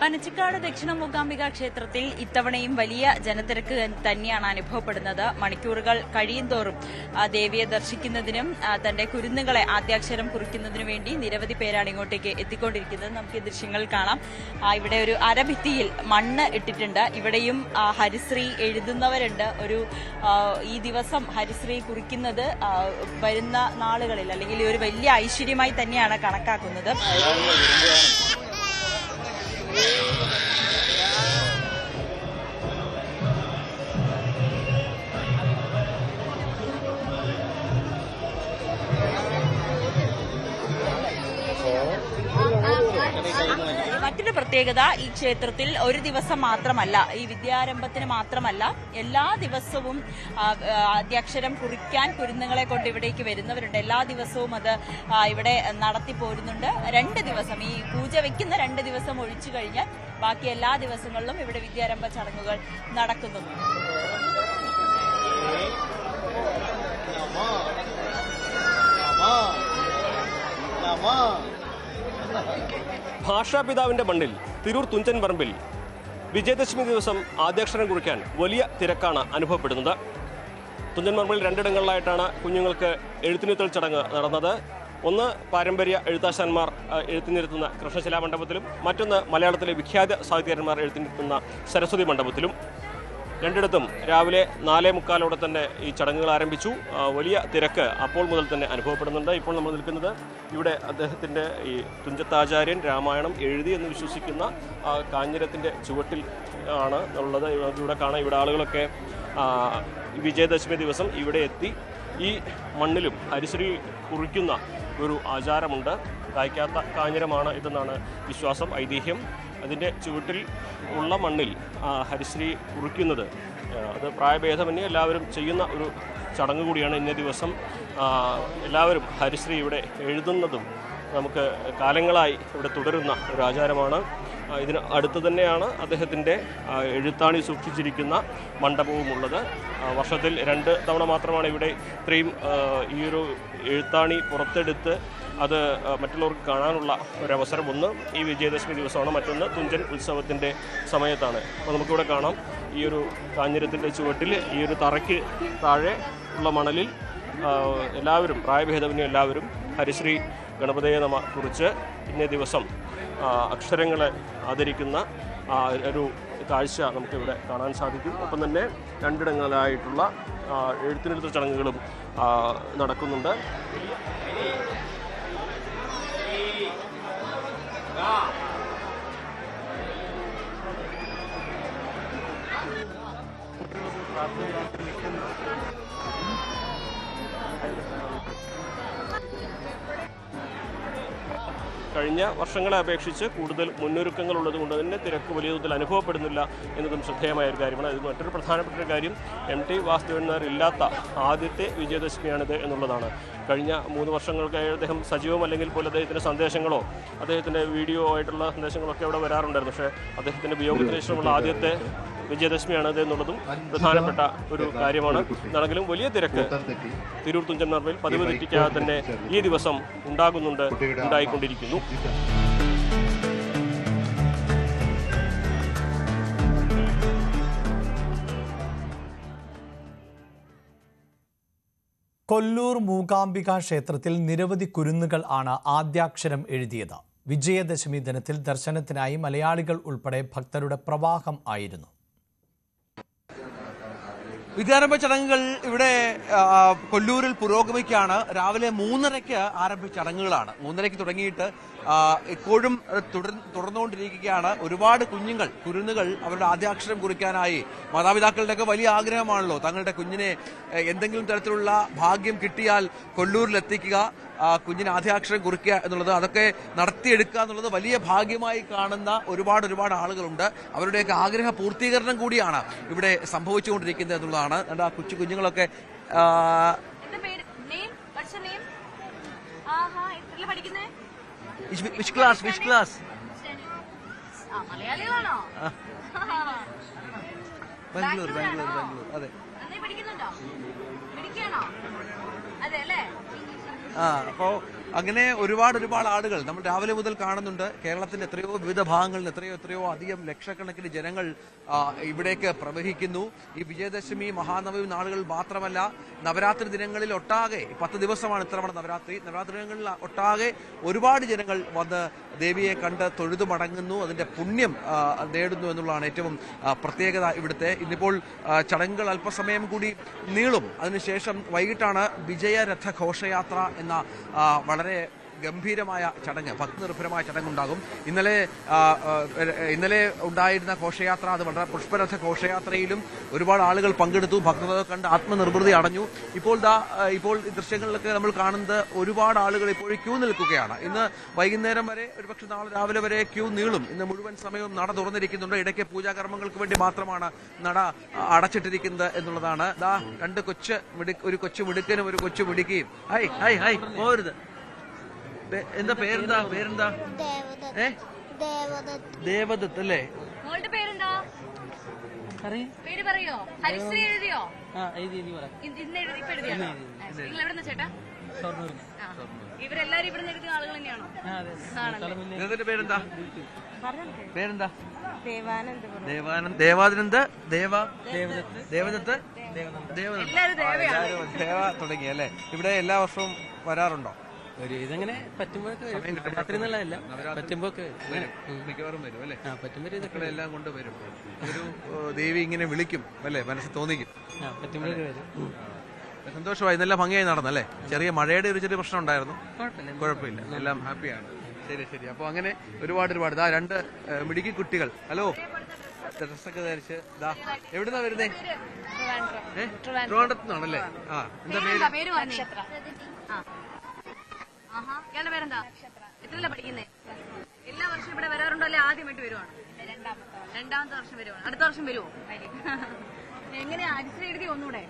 പനച്ചിക്കാട് ദക്ഷിണ മൂകാംബിക ക്ഷേത്രത്തിൽ ഇത്തവണയും വലിയ ജനത്തിരക്ക് തന്നെയാണ് അനുഭവപ്പെടുന്നത്. മണിക്കൂറുകൾ കഴിയുന്തോറും ദേവിയെ ദർശിക്കുന്നതിനും തന്റെ കുരുന്നുകളെ ആദ്യാക്ഷരം കുറിക്കുന്നതിനു വേണ്ടി നിരവധി പേരാണ് ഇങ്ങോട്ടേക്ക് എത്തിക്കൊണ്ടിരിക്കുന്നത്. നമുക്ക് ഈ ദൃശ്യങ്ങൾ കാണാം. ഇവിടെ ഒരു അരഭിത്തിയിൽ മണ്ണ് ഇട്ടിട്ടുണ്ട്. ഇവിടെയും ഹരിശ്രീ എഴുതുന്നവരുണ്ട്. ഈ ദിവസം ഹരിശ്രീ കുറിക്കുന്നത് വരുന്ന നാളുകളിൽ അല്ലെങ്കിൽ ഒരു വലിയ ഐശ്വര്യമായി തന്നെയാണ് കണക്കാക്കുന്നത്. മറ്റൊരു പ്രത്യേകത, ഈ ക്ഷേത്രത്തിൽ ഒരു ദിവസം മാത്രമല്ല, ഈ വിദ്യാരംഭത്തിന് മാത്രമല്ല, എല്ലാ ദിവസവും ആദ്യാക്ഷരം കുറിക്കാൻ കുരുന്നുകളെ കൊണ്ട് ഇവിടേക്ക് വരുന്നവരുണ്ട്. എല്ലാ ദിവസവും അത് ഇവിടെ നടത്തി പോരുന്നുണ്ട്. 2 ദിവസം, ഈ പൂജ വയ്ക്കുന്ന 2 ദിവസം ഒഴിച്ചു കഴിഞ്ഞാൽ ബാക്കി എല്ലാ ദിവസങ്ങളിലും ഇവിടെ വിദ്യാരംഭ ചടങ്ങുകൾ നടക്കുന്നു. ഭാഷാപിതാവിന്റെ മണ്ണിൽ തിരൂർ തുഞ്ചൻ പറമ്പിൽ വിജയദശമി ദിവസം ആദ്യാക്ഷരം കുറിക്കാൻ വലിയ തിരക്കാണ് അനുഭവപ്പെടുന്നത്. തുഞ്ചൻ പറമ്പിൽ 2 ഇടങ്ങളിലായിട്ടാണ് കുഞ്ഞുങ്ങൾക്ക് എഴുത്തിനിരുത്തൽ ചടങ്ങ് നടന്നത്. ഒന്ന് പാരമ്പര്യ എഴുത്താശാന്മാർ എഴുത്തിനിരുത്തുന്ന കൃഷ്ണശിലാ മണ്ഡപത്തിലും, മറ്റൊന്ന് മലയാളത്തിലെ വിഖ്യാത സാഹിത്യകാരന്മാർ എഴുത്തിനിരുത്തുന്ന സരസ്വതി മണ്ഡപത്തിലും. 2 ഇടത്തും രാവിലെ 4:45 തന്നെ ഈ ചടങ്ങുകൾ ആരംഭിച്ചു. വലിയ തിരക്ക് അപ്പോൾ മുതൽ തന്നെ അനുഭവപ്പെടുന്നുണ്ട്. ഇപ്പോൾ നമ്മൾ നിൽക്കുന്നത് ഇവിടെ അദ്ദേഹത്തിൻ്റെ ഈ തുഞ്ചത്താചാര്യൻ രാമായണം എഴുതി എന്ന് വിശ്വസിക്കുന്ന കാഞ്ഞിരത്തിൻ്റെ ചുവട്ടിൽ ആണ് ഉള്ളത്. ഇവിടെ കാണാം, ഇവിടെ ആളുകളൊക്കെ വിജയദശമി ദിവസം ഇവിടെ എത്തി ഈ മണ്ണിലും ഹരിശ്രീ കുറിക്കുന്ന ഒരു ആചാരമുണ്ട്. കായ്ക്കാത്ത കാഞ്ഞിരമാണ് ഇതെന്നാണ് വിശ്വാസം, ഐതിഹ്യം. അതിൻ്റെ ചുവട്ടിൽ ഉള്ള മണ്ണിൽ ഹരിശ്രീ കുറിക്കുന്നത് അത് പ്രായഭേദമന്യേ എല്ലാവരും ചെയ്യുന്ന ഒരു ചടങ്ങ് കൂടിയാണ്. ഇന്നേ ദിവസം എല്ലാവരും ഹരിശ്രീ ഇവിടെ എഴുതുന്നതും നമുക്ക് കാലങ്ങളായി ഇവിടെ തുടരുന്ന ഒരു ആചാരമാണ്. ഇതിന് അടുത്ത് തന്നെയാണ് അദ്ദേഹത്തിൻ്റെ എഴുത്താണി സൂക്ഷിച്ചിരിക്കുന്ന മണ്ഡപവുമുള്ളത്. വർഷത്തിൽ 2 തവണ മാത്രമാണ് ഇവിടെ ഇത്രയും ഈ ഒരു എഴുത്താണി പുറത്തെടുത്ത് അത് മറ്റുള്ളവർക്ക് കാണാനുള്ള ഒരവസരം. ഒന്ന് ഈ വിജയദശമി ദിവസമാണ്, മറ്റൊന്ന് തുഞ്ചൻ ഉത്സവത്തിൻ്റെ സമയത്താണ്. അപ്പോൾ നമുക്കിവിടെ കാണാം, ഈ ഒരു കാഞ്ഞിരത്തിൻ്റെ ചുവട്ടിൽ ഈ ഒരു തറയ്ക്ക് താഴെ ഉള്ള മണലിൽ എല്ലാവരും, പ്രായഭേദമന്യേ എല്ലാവരും ഹരിശ്രീ ഗണപതയെ കുറിച്ച് ഇന്നേ ദിവസം അക്ഷരങ്ങളെ ആദരിക്കുന്ന ഒരു കാഴ്ച നമുക്കിവിടെ കാണാൻ സാധിക്കും. ഒപ്പം തന്നെ രണ്ടിടങ്ങളിലായിട്ടുള്ള എഴുത്തിനിരുത്തൽ ചടങ്ങുകളും നടക്കുന്നുണ്ട്. കഴിഞ്ഞ വർഷങ്ങളെ അപേക്ഷിച്ച് കൂടുതൽ മുന്നൊരുക്കങ്ങൾ ഉള്ളതുകൊണ്ട് തന്നെ തിരക്ക് വലിയ തോതിൽ അനുഭവപ്പെടുന്നില്ല എന്നതും ശ്രദ്ധേയമായ ഒരു കാര്യമാണ്. അത് മറ്റൊരു പ്രധാനപ്പെട്ട ഒരു കാര്യം MT വാസുദേവൻ നായർ ഇല്ലാത്ത ആദ്യത്തെ വിജയദശമിയാണിത് എന്നുള്ളതാണ്. കഴിഞ്ഞ 3 വർഷങ്ങൾക്കായി അദ്ദേഹം സജീവമല്ലെങ്കിൽ പോലും അദ്ദേഹത്തിൻ്റെ സന്ദേശങ്ങളോ അദ്ദേഹത്തിൻ്റെ വീഡിയോ ആയിട്ടുള്ള സന്ദേശങ്ങളൊക്കെ അവിടെ വരാറുണ്ടായിരുന്നു. പക്ഷേ അദ്ദേഹത്തിൻ്റെ വിയോഗത്തിന് ശേഷമുള്ള ആദ്യത്തെ വിജയദശമിയാണിത് എന്നുള്ളതും പ്രധാനപ്പെട്ട ഒരു കാര്യമാണ്. എന്നാണെങ്കിലും വലിയ തിരക്ക് തിരൂർ തുഞ്ചൻ പറമ്പിൽ പതിവ് തെറ്റിക്കാതെ തന്നെ ഈ ദിവസം ഉണ്ടായിക്കൊണ്ടിരിക്കുന്നു. കൊല്ലൂർ മൂകാംബിക ക്ഷേത്രത്തിൽ നിരവധി കുരുന്നുകൾ ആണ് ആദ്യാക്ഷരം എഴുതിയത്. വിജയദശമി ദിനത്തിൽ ദർശനത്തിനായി മലയാളികൾ ഉൾപ്പെടെ ഭക്തരുടെ പ്രവാഹം ആയിരുന്നു. വിദ്യാരംഭ ചടങ്ങുകൾ ഇവിടെ കൊല്ലൂരിൽ പുരോഗമിക്കുകയാണ്. രാവിലെ 3:30 ആരംഭിച്ച ചടങ്ങുകളാണ്. 3:30 തുടങ്ങിയിട്ട് ഇപ്പോഴും തുടർന്നുകൊണ്ടിരിക്കുകയാണ്. ഒരുപാട് കുരുന്നുകൾ അവരുടെ ആദ്യാക്ഷരം കുറിക്കാനായി, മാതാപിതാക്കളുടെയൊക്കെ വലിയ ആഗ്രഹമാണല്ലോ തങ്ങളുടെ കുഞ്ഞിനെ എന്തെങ്കിലും തരത്തിലുള്ള ഭാഗ്യം കിട്ടിയാൽ കൊല്ലൂരിലെത്തിക്കുക, കുഞ്ഞിന് ആദ്യാക്ഷരം കുറിക്കുക എന്നുള്ളത്, അതൊക്കെ നടത്തിയെടുക്കുക എന്നുള്ളത് വലിയ ഭാഗ്യമായി കാണുന്ന ഒരുപാട് ആളുകളുണ്ട്. അവരുടെയൊക്കെ ആഗ്രഹ പൂർത്തീകരണം കൂടിയാണ് ഇവിടെ സംഭവിച്ചുകൊണ്ടിരിക്കുന്നത് എന്നുള്ളതാണ്. ആ കുഞ്ഞുങ്ങളൊക്കെ വിച്ച് ക്ലാസ് ബാംഗ്ലൂർ അതെ. അപ്പോ അങ്ങനെ ഒരുപാട് ആളുകൾ നമ്മൾ രാവിലെ മുതൽ കാണുന്നുണ്ട്. കേരളത്തിന്റെ എത്രയോ വിവിധ ഭാഗങ്ങളിൽ എത്രയോ അധികം ലക്ഷക്കണക്കിന് ജനങ്ങൾ ഇവിടേക്ക് പ്രവഹിക്കുന്നു. ഈ വിജയദശമി മഹാനവമി നാളുകൾ മാത്രമല്ല, നവരാത്രി ദിനങ്ങളിൽ ഒട്ടാകെ 10 ദിവസമാണ് ഇത്തവണ നവരാത്രി ദിനങ്ങളിൽ ഒട്ടാകെ ഒരുപാട് ജനങ്ങൾ വന്ന് ദേവിയെ കണ്ട് തൊഴുതു മടങ്ങുന്നു, അതിന്റെ പുണ്യം നേടുന്നു എന്നുള്ളതാണ് ഏറ്റവും പ്രത്യേകത ഇവിടുത്തെ. ഇന്നിപ്പോൾ ചടങ്ങുകൾ അല്പസമയം കൂടി നീളും. അതിനുശേഷം വൈകിട്ടാണ് വിജയരഥ ഘോഷയാത്ര എന്ന വളരെ ഗംഭീരമായ ചടങ്ങ്, ഭക്തിനിർഭരമായ ചടങ്ങുണ്ടാകും. ഇന്നലെ ഉണ്ടായിരുന്ന ഘോഷയാത്ര അത് വളരെ പുഷ്പരഥ ഘോഷയാത്രയിലും ഒരുപാട് ആളുകൾ പങ്കെടുത്തു, ഭക്തരെ കണ്ട് ആത്മനിർവൃതി അടഞ്ഞു. ഇപ്പോൾ ഈ ദൃശ്യങ്ങളിലൊക്കെ നമ്മൾ കാണുന്നത് ഒരുപാട് ആളുകൾ ഇപ്പോഴും ക്യൂ നിൽക്കുകയാണ്. ഇന്ന് വൈകുന്നേരം വരെ, ഒരുപക്ഷെ നാളെ രാവിലെ വരെ ക്യൂ നീളും. ഇന്ന് മുഴുവൻ സമയവും നട തുറന്നിരിക്കുന്നുണ്ട്. ഇടയ്ക്ക് പൂജാകർമ്മങ്ങൾക്ക് വേണ്ടി മാത്രമാണ് നട അടച്ചിട്ടിരിക്കുന്നത് എന്നുള്ളതാണ്. ഒരു കൊച്ചു മിടുക്കനും ഒരു കൊച്ചു മിടുക്കിയും. ഹൈ പോരുത്. എന്താ പേരെന്താ? ദേവദത്ത് അല്ലേ? പേര് പറയോ? ഹരിശ്രീ എഴുതിയോ? ഇവരെല്ലാരും ഇവിടെ എഴുതിയ ആളുകൾ തന്നെയാണോ? പേരെന്താ? ദേവാനന്ദ് ദേവദത്ത് ദേവ തുടങ്ങിയല്ലേ? ഇവിടെ എല്ലാ വർഷവും വരാറുണ്ടോ? ഇതങ്ങനെ പറ്റുമ്പോഴൊക്കെ രാത്രി നല്ലതല്ല, പറ്റുമ്പോഴൊക്കെ മിക്കവാറും വരും അല്ലേ? പറ്റുമ്പോൾ എല്ലാം കൊണ്ട് വരും. ഒരു ദേവി ഇങ്ങനെ വിളിക്കും അല്ലേ? മനസ്സിൽ തോന്നിക്കും. പറ്റുമ്പോഴൊക്കെ വരും. സന്തോഷമായി, നല്ല ഭംഗിയായി നടന്നല്ലേ? ചെറിയ മഴയുടെ ഒരു ചെറിയ പ്രശ്നം ഉണ്ടായിരുന്നു, കുഴപ്പമില്ല, എല്ലാം ഹാപ്പിയാണ്. ശരി. അപ്പൊ അങ്ങനെ ഒരുപാട് 2 മിടുക്കി കുട്ടികൾ. ഹലോ, ഡ്രസ്സൊക്കെ ധരിച്ച് എവിടുന്നാ വരുന്നേ? ട്രിവാൻഡ്രത്ത് നിന്നാണല്ലേ? എന്താ പേര്? ഇയാളുടെ പേരെന്താ? എത്രയല്ല പഠിക്കുന്നേ? എല്ലാ വർഷവും ഇവിടെ വരാറുണ്ടോ അല്ലെ ആദ്യമായിട്ട് വരുവാണ്? രണ്ടാമത്തെ വർഷം വരുവാണ്. അടുത്ത വർഷം വരുമോ? എങ്ങനെയാ ഹരിശ്രീ എഴുതിയോ? ഒന്നുകൂടെ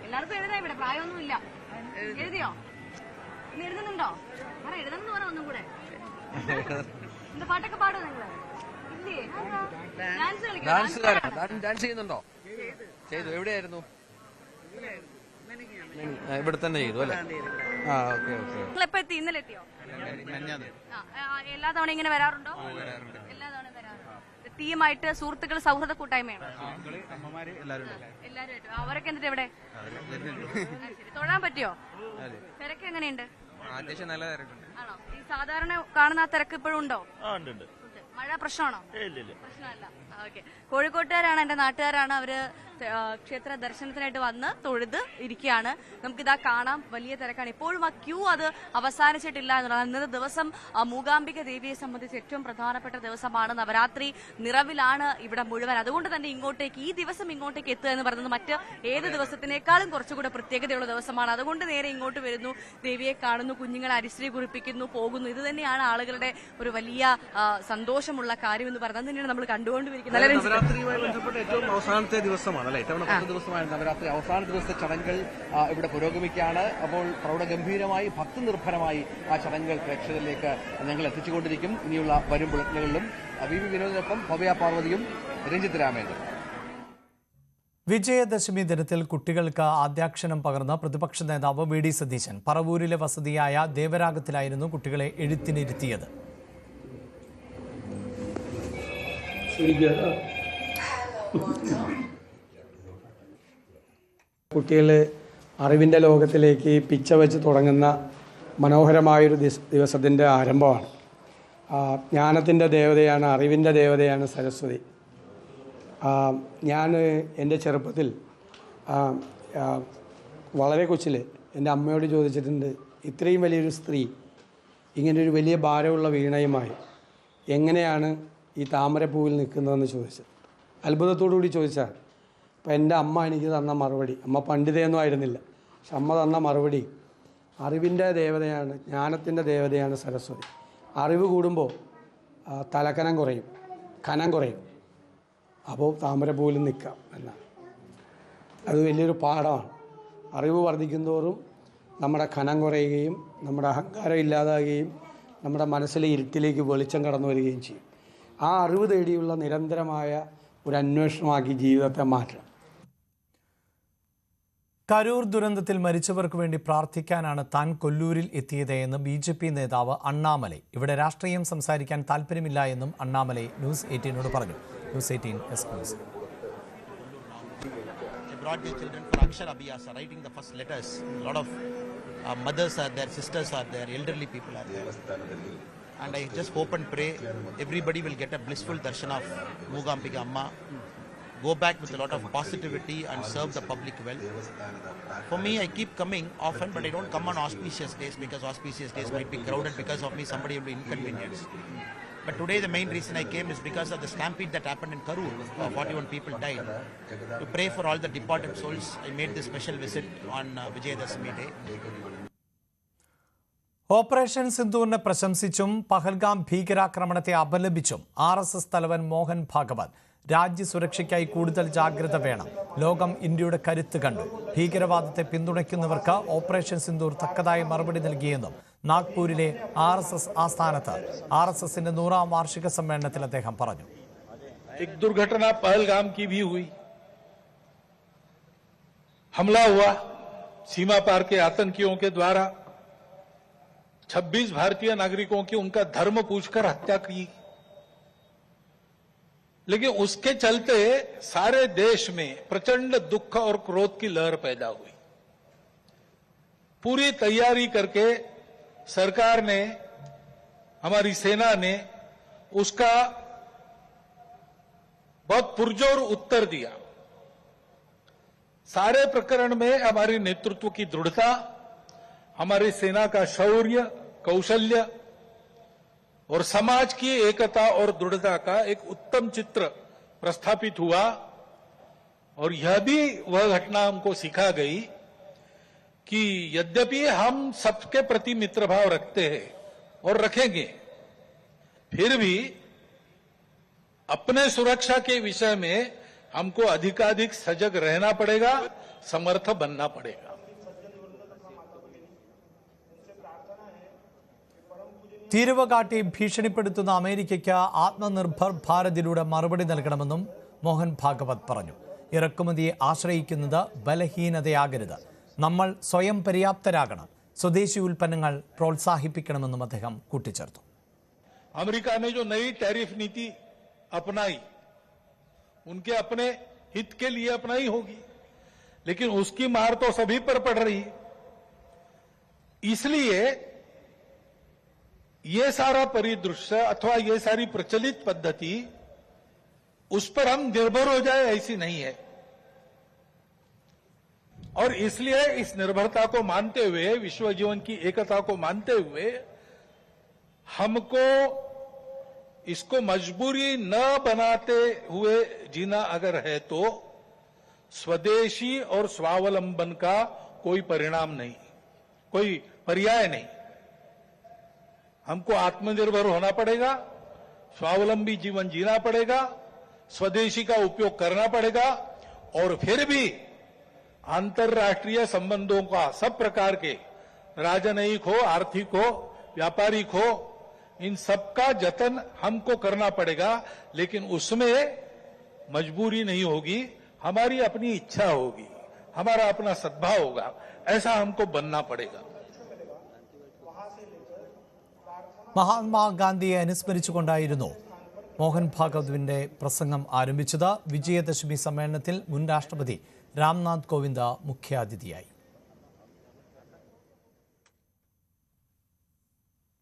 എല്ലാവർക്കും എഴുതാ, ഇവിടെ പ്രായമൊന്നുമില്ല. എഴുതിയോ? ഇനി എഴുതുന്നുണ്ടോ? എഴുതണമെന്ന് പറ ഒന്നും കൂടെ. എന്താ പാട്ടൊക്കെ പാടോ നിങ്ങള്? ഇല്ലേ? ഡാൻസ് ചെയ്യുന്നുണ്ടോ? ചെയ്തു. എവിടെയായിരുന്നു? ഇവിടെ തന്നെ ചെയ്തു അല്ലേ? നിങ്ങളെപ്പോ എത്തി? ഇന്നലെ എത്തിയോ? എല്ലാ തവണ ഇങ്ങനെ വരാറുണ്ടോ? എല്ലാ തവണ വരാറുണ്ട്. ടീമായിട്ട് സുഹൃത്തുക്കൾ സൗഹൃദ കൂട്ടായ്മയാണ് എല്ലാവരും. അവരൊക്കെ എന്നിട്ട് എവിടെ? തൊഴാൻ പറ്റിയോ? തിരക്ക് എങ്ങനെയുണ്ട്? അത്യാവശ്യം നല്ല തിരക്കുണ്ട്. ആണോ? ഈ സാധാരണ കാണുന്ന ആ തിരക്ക് ഇപ്പോഴും ഉണ്ടോ? ഉണ്ട്. മഴ പ്രശ്നമാണോ? ഇല്ല. പ്രശ്നമല്ല. ഓക്കെ. കോഴിക്കോട്ടുകാരാണ്, എന്റെ നാട്ടുകാരാണ്. അവര് ക്ഷേത്ര ദർശനത്തിനായിട്ട് വന്ന് തൊഴുത് ഇരിക്കുകയാണ്. നമുക്കിതാ കാണാം, വലിയ തിരക്കാണ്. ഇപ്പോഴും ആ ക്യൂ അത് അവസാനിച്ചിട്ടില്ല എന്നുള്ളതാണ്. ഇന്നത്തെ ദിവസം മൂകാംബിക ദേവിയെ സംബന്ധിച്ച് ഏറ്റവും പ്രധാനപ്പെട്ട ദിവസമാണ്. നവരാത്രി നിറവിലാണ് ഇവിടെ മുഴുവൻ. അതുകൊണ്ട് തന്നെ ഇങ്ങോട്ടേക്ക് ഈ ദിവസം ഇങ്ങോട്ടേക്ക് എത്തുക എന്ന് പറയുന്നത് മറ്റ് ഏത് ദിവസത്തിനേക്കാളും കുറച്ചുകൂടെ പ്രത്യേകതയുള്ള ദിവസമാണ്. അതുകൊണ്ട് നേരെ ഇങ്ങോട്ട് വരുന്നു, ദേവിയെ കാണുന്നു, കുഞ്ഞുങ്ങളെ അരിശ്രീ കുറിപ്പിക്കുന്നു, പോകുന്നു. ഇത് തന്നെയാണ് ആളുകളുടെ ഒരു വലിയ സന്തോഷമുള്ള കാര്യം എന്ന് പറയുന്നത്. തന്നെയാണ് നമ്മൾ കണ്ടുകൊണ്ടിരിക്കുന്നത്. നവരാത്രിയുമായി ബന്ധപ്പെട്ട ഏറ്റവും അവസാനത്തെ ദിവസമാണ് അല്ലെ? ഇത്തവണ 10 ദിവസമായ നവരാത്രി അവസാന ദിവസത്തെ ചടങ്ങുകൾ ഇവിടെ പുരോഗമിക്കുകയാണ്. അപ്പോൾ പ്രൗഢഗംഭീരമായി ഭക്തിനിർഭരമായി ആ ചടങ്ങുകൾ പ്രേക്ഷകരിലേക്ക് ഞങ്ങൾ എത്തിച്ചുകൊണ്ടിരിക്കും. ഇനിയുള്ള വരും ബുള്ളറ്റിനുകളിലും വി വിനോദിനൊപ്പം ഭവ്യ പാർവതിയും രഞ്ജിത്ത് രാമേന്ദ്രൻ. വിജയദശമി ദിനത്തിൽ കുട്ടികൾക്ക് ആദ്യാക്ഷരം പകർന്ന പ്രതിപക്ഷ നേതാവ് വി ഡി സതീശൻ പറവൂരിലെ വസതിയായ ദേവരാഗത്തിലായിരുന്നു കുട്ടികളെ എഴുത്തിനിരുത്തിയത്. കുട്ടികൾ അറിവിൻ്റെ ലോകത്തിലേക്ക് പിച്ച വെച്ച് തുടങ്ങുന്ന മനോഹരമായൊരു ദിവസത്തിൻ്റെ ആരംഭമാണ്. ജ്ഞാനത്തിൻ്റെ ദേവതയാണ്, അറിവിൻ്റെ ദേവതയാണ് സരസ്വതി. ഞാൻ എൻ്റെ ചെറുപ്പത്തിൽ വളരെ കൊച്ചിൽ എൻ്റെ അമ്മയോട് ചോദിച്ചിട്ടുണ്ട്, ഇത്രയും വലിയൊരു സ്ത്രീ ഇങ്ങനൊരു വലിയ ഭാരമുള്ള വീണയുമായി എങ്ങനെയാണ് ഈ താമരപ്പൂവിൽ നിൽക്കുന്നതെന്ന് ചോദിച്ചത്. അത്ഭുതത്തോടുകൂടി ചോദിച്ചാൽ അപ്പം എൻ്റെ അമ്മ എനിക്ക് തന്ന മറുപടി, അമ്മ പണ്ഡിതയൊന്നും ആയിരുന്നില്ല, പക്ഷെ അമ്മ തന്ന മറുപടി, അറിവിൻ്റെ ദേവതയാണ്, ജ്ഞാനത്തിൻ്റെ ദേവതയാണ് സരസ്വതി. അറിവ് കൂടുമ്പോൾ തലക്കനം കുറയും, കനം കുറയും, അപ്പോൾ താമരപ്പൂവിൽ നിൽക്കാം എന്നാണ്. അത് വലിയൊരു പാഠമാണ്. അറിവ് വർദ്ധിക്കുന്തോറും നമ്മുടെ കനം കുറയുകയും നമ്മുടെ അഹങ്കാരം ഇല്ലാതാകുകയും നമ്മുടെ മനസ്സിലെ ഇരുട്ടിലേക്ക് വെളിച്ചം കടന്നു വരികയും ചെയ്യും. ആ അറിവ് തേടിയുള്ള നിരന്തരമായ ഒരു അന്വേഷണമാക്കി ജീവിതത്തെ മാറ്റണം. കരൂർ ദുരന്തത്തിൽ മരിച്ചവർക്ക് വേണ്ടി പ്രാർത്ഥിക്കാനാണ് താൻ കൊല്ലൂരിൽ എത്തിയത് എന്ന് BJP നേതാവ് അണ്ണാമലൈ. ഇവിടെ രാഷ്ട്രീയം സംസാരിക്കാൻ താല്പര്യമില്ല എന്നും അണ്ണാമലൈ ന്യൂസ് 18നോട് പറഞ്ഞു. News 18 exclusive. brought their children for Akshara Abhyasa, writing the first letters. A lot of mothers are there, sisters are there, elderly people are there. And I just hope and pray everybody will get a blissful darshan of Moogambika Amma, go back with a lot of positivity and serve the public well. For me, I keep coming often, but I don't come on auspicious days because auspicious days might be crowded because of me, somebody will be inconvenienced. But today the main reason I came is because of the stampede that happened in Karur. 41 people died. To pray for all the departed souls, I made this special visit on Vijayadashami Day. Operation സിന്ദൂറിനെ പ്രശംസിച്ചും പഹൽഗാം ഭീകരാക്രമണത്തെ അപലപിച്ചും RSS തലവൻ മോഹൻ ഭാഗവത് രാജ്യസുരക്ഷയ്ക്കായി കൂടുതൽ ജാഗ്രത വേണം. ലോകം ഇന്ത്യയുടെ കരുത്ത് കണ്ടു. ഭീകരവാദത്തെ പിന്തുണയ്ക്കുന്നവർക്ക് ഓപ്പറേഷൻ സിന്ദൂർ തക്കതായ മറുപടി നൽകിയെന്നും നാഗ്പൂരിലെ RSS ആസ്ഥാനത്ത് RSSന്റെ 100ാം വാർഷിക സമ്മേളനത്തിൽ അദ്ദേഹം പറഞ്ഞു. एक दुर्घटना पहलगाम की भी हुई. हमला हुआ सीमा पार के आतंकियों के द्वारा. 26 भारतीय नागरिकों की उनका धर्म पूछकर हत्या की. लेकिन उसके चलते सारे देश में प्रचंड दुख और क्रोध की लहर पैदा हुई. पूरी तैयारी करके सरकार ने, हमारी सेना ने उसका बहुत पुरजोर उत्तर दिया. सारे प्रकरण में हमारी नेतृत्व की दृढ़ता, हमारी सेना का शौर्य, कौशल्य और समाज की एकता और दृढ़ता का एक उत्तम चित्र प्रस्थापित हुआ. और यह भी वह घटना हमको सिखा गई कि यद्यपि हम सबके प्रति मित्र भाव रखते हैं और रखेंगे, फिर भी अपने सुरक्षा के विषय में हमको अधिकाधिक सजग रहना पड़ेगा, समर्थ बनना पड़ेगा. തീരുവ കാട്ടി ഭീഷണിപ്പെടുത്തുന്ന അമേരിക്കയ്ക്ക് ആത്മനിർഭർ ഭാരതിലൂടെ മറുപടി നൽകണമെന്നും മോഹൻ ഭാഗവത് പറഞ്ഞു. ഇറക്കുമതിയെ ആശ്രയിക്കുന്നത് ബലഹീനതയാകരുത്. നമ്മൾ സ്വയം പര്യാപ്തരാകണം. സ്വദേശി ഉൽപ്പന്നങ്ങൾ പ്രോത്സാഹിപ്പിക്കണമെന്നും അദ്ദേഹം കൂട്ടിച്ചേർത്തു. अमेरिका ने जो नई टैरिफ नीति अपनाई, उनके अपने हित के लिए अपनाई होगी, लेकिन उसकी मार तो सभी पर पड़ रही है. इसलिए ये सारा परिदृश्य अथवा ये सारी प्रचलित पद्धति उस पर हम निर्भर हो जाए ऐसी नहीं है। और इसलिए इस निर्भरता को मानते हुए, विश्व जीवन की एकता को मानते हुए, हमको इसको मजबूरी न बनाते हुए जीना अगर है तो स्वदेशी और स्वावलंबन का कोई परिणाम नहीं, कोई पर्याय नहीं। हमको आत्मनिर्भर होना पड़ेगा, स्वावलंबी जीवन जीना पड़ेगा, स्वदेशी का उपयोग करना पड़ेगा, और फिर भी अंतर्राष्ट्रीय संबंधों का सब प्रकार के, राजनयिक हो, आर्थिक हो, व्यापारिक हो, इन सबका जतन हमको करना पड़ेगा। लेकिन उसमें मजबूरी नहीं होगी, हमारी अपनी इच्छा होगी, हमारा अपना सद्भाव होगा, ऐसा हमको बनना पड़ेगा। മഹാത്മാഗാന്ധിയെ അനുസ്മരിച്ചുകൊണ്ടായിരുന്നു മോഹൻ ഭാഗവതിന്റെ പ്രസംഗം ആരംഭിച്ചത്. വിജയദശമി സമ്മേളനത്തിൽ മുൻ രാഷ്ട്രപതി രാംനാഥ് കോവിന്ദ് മുഖ്യാതിഥിയായി.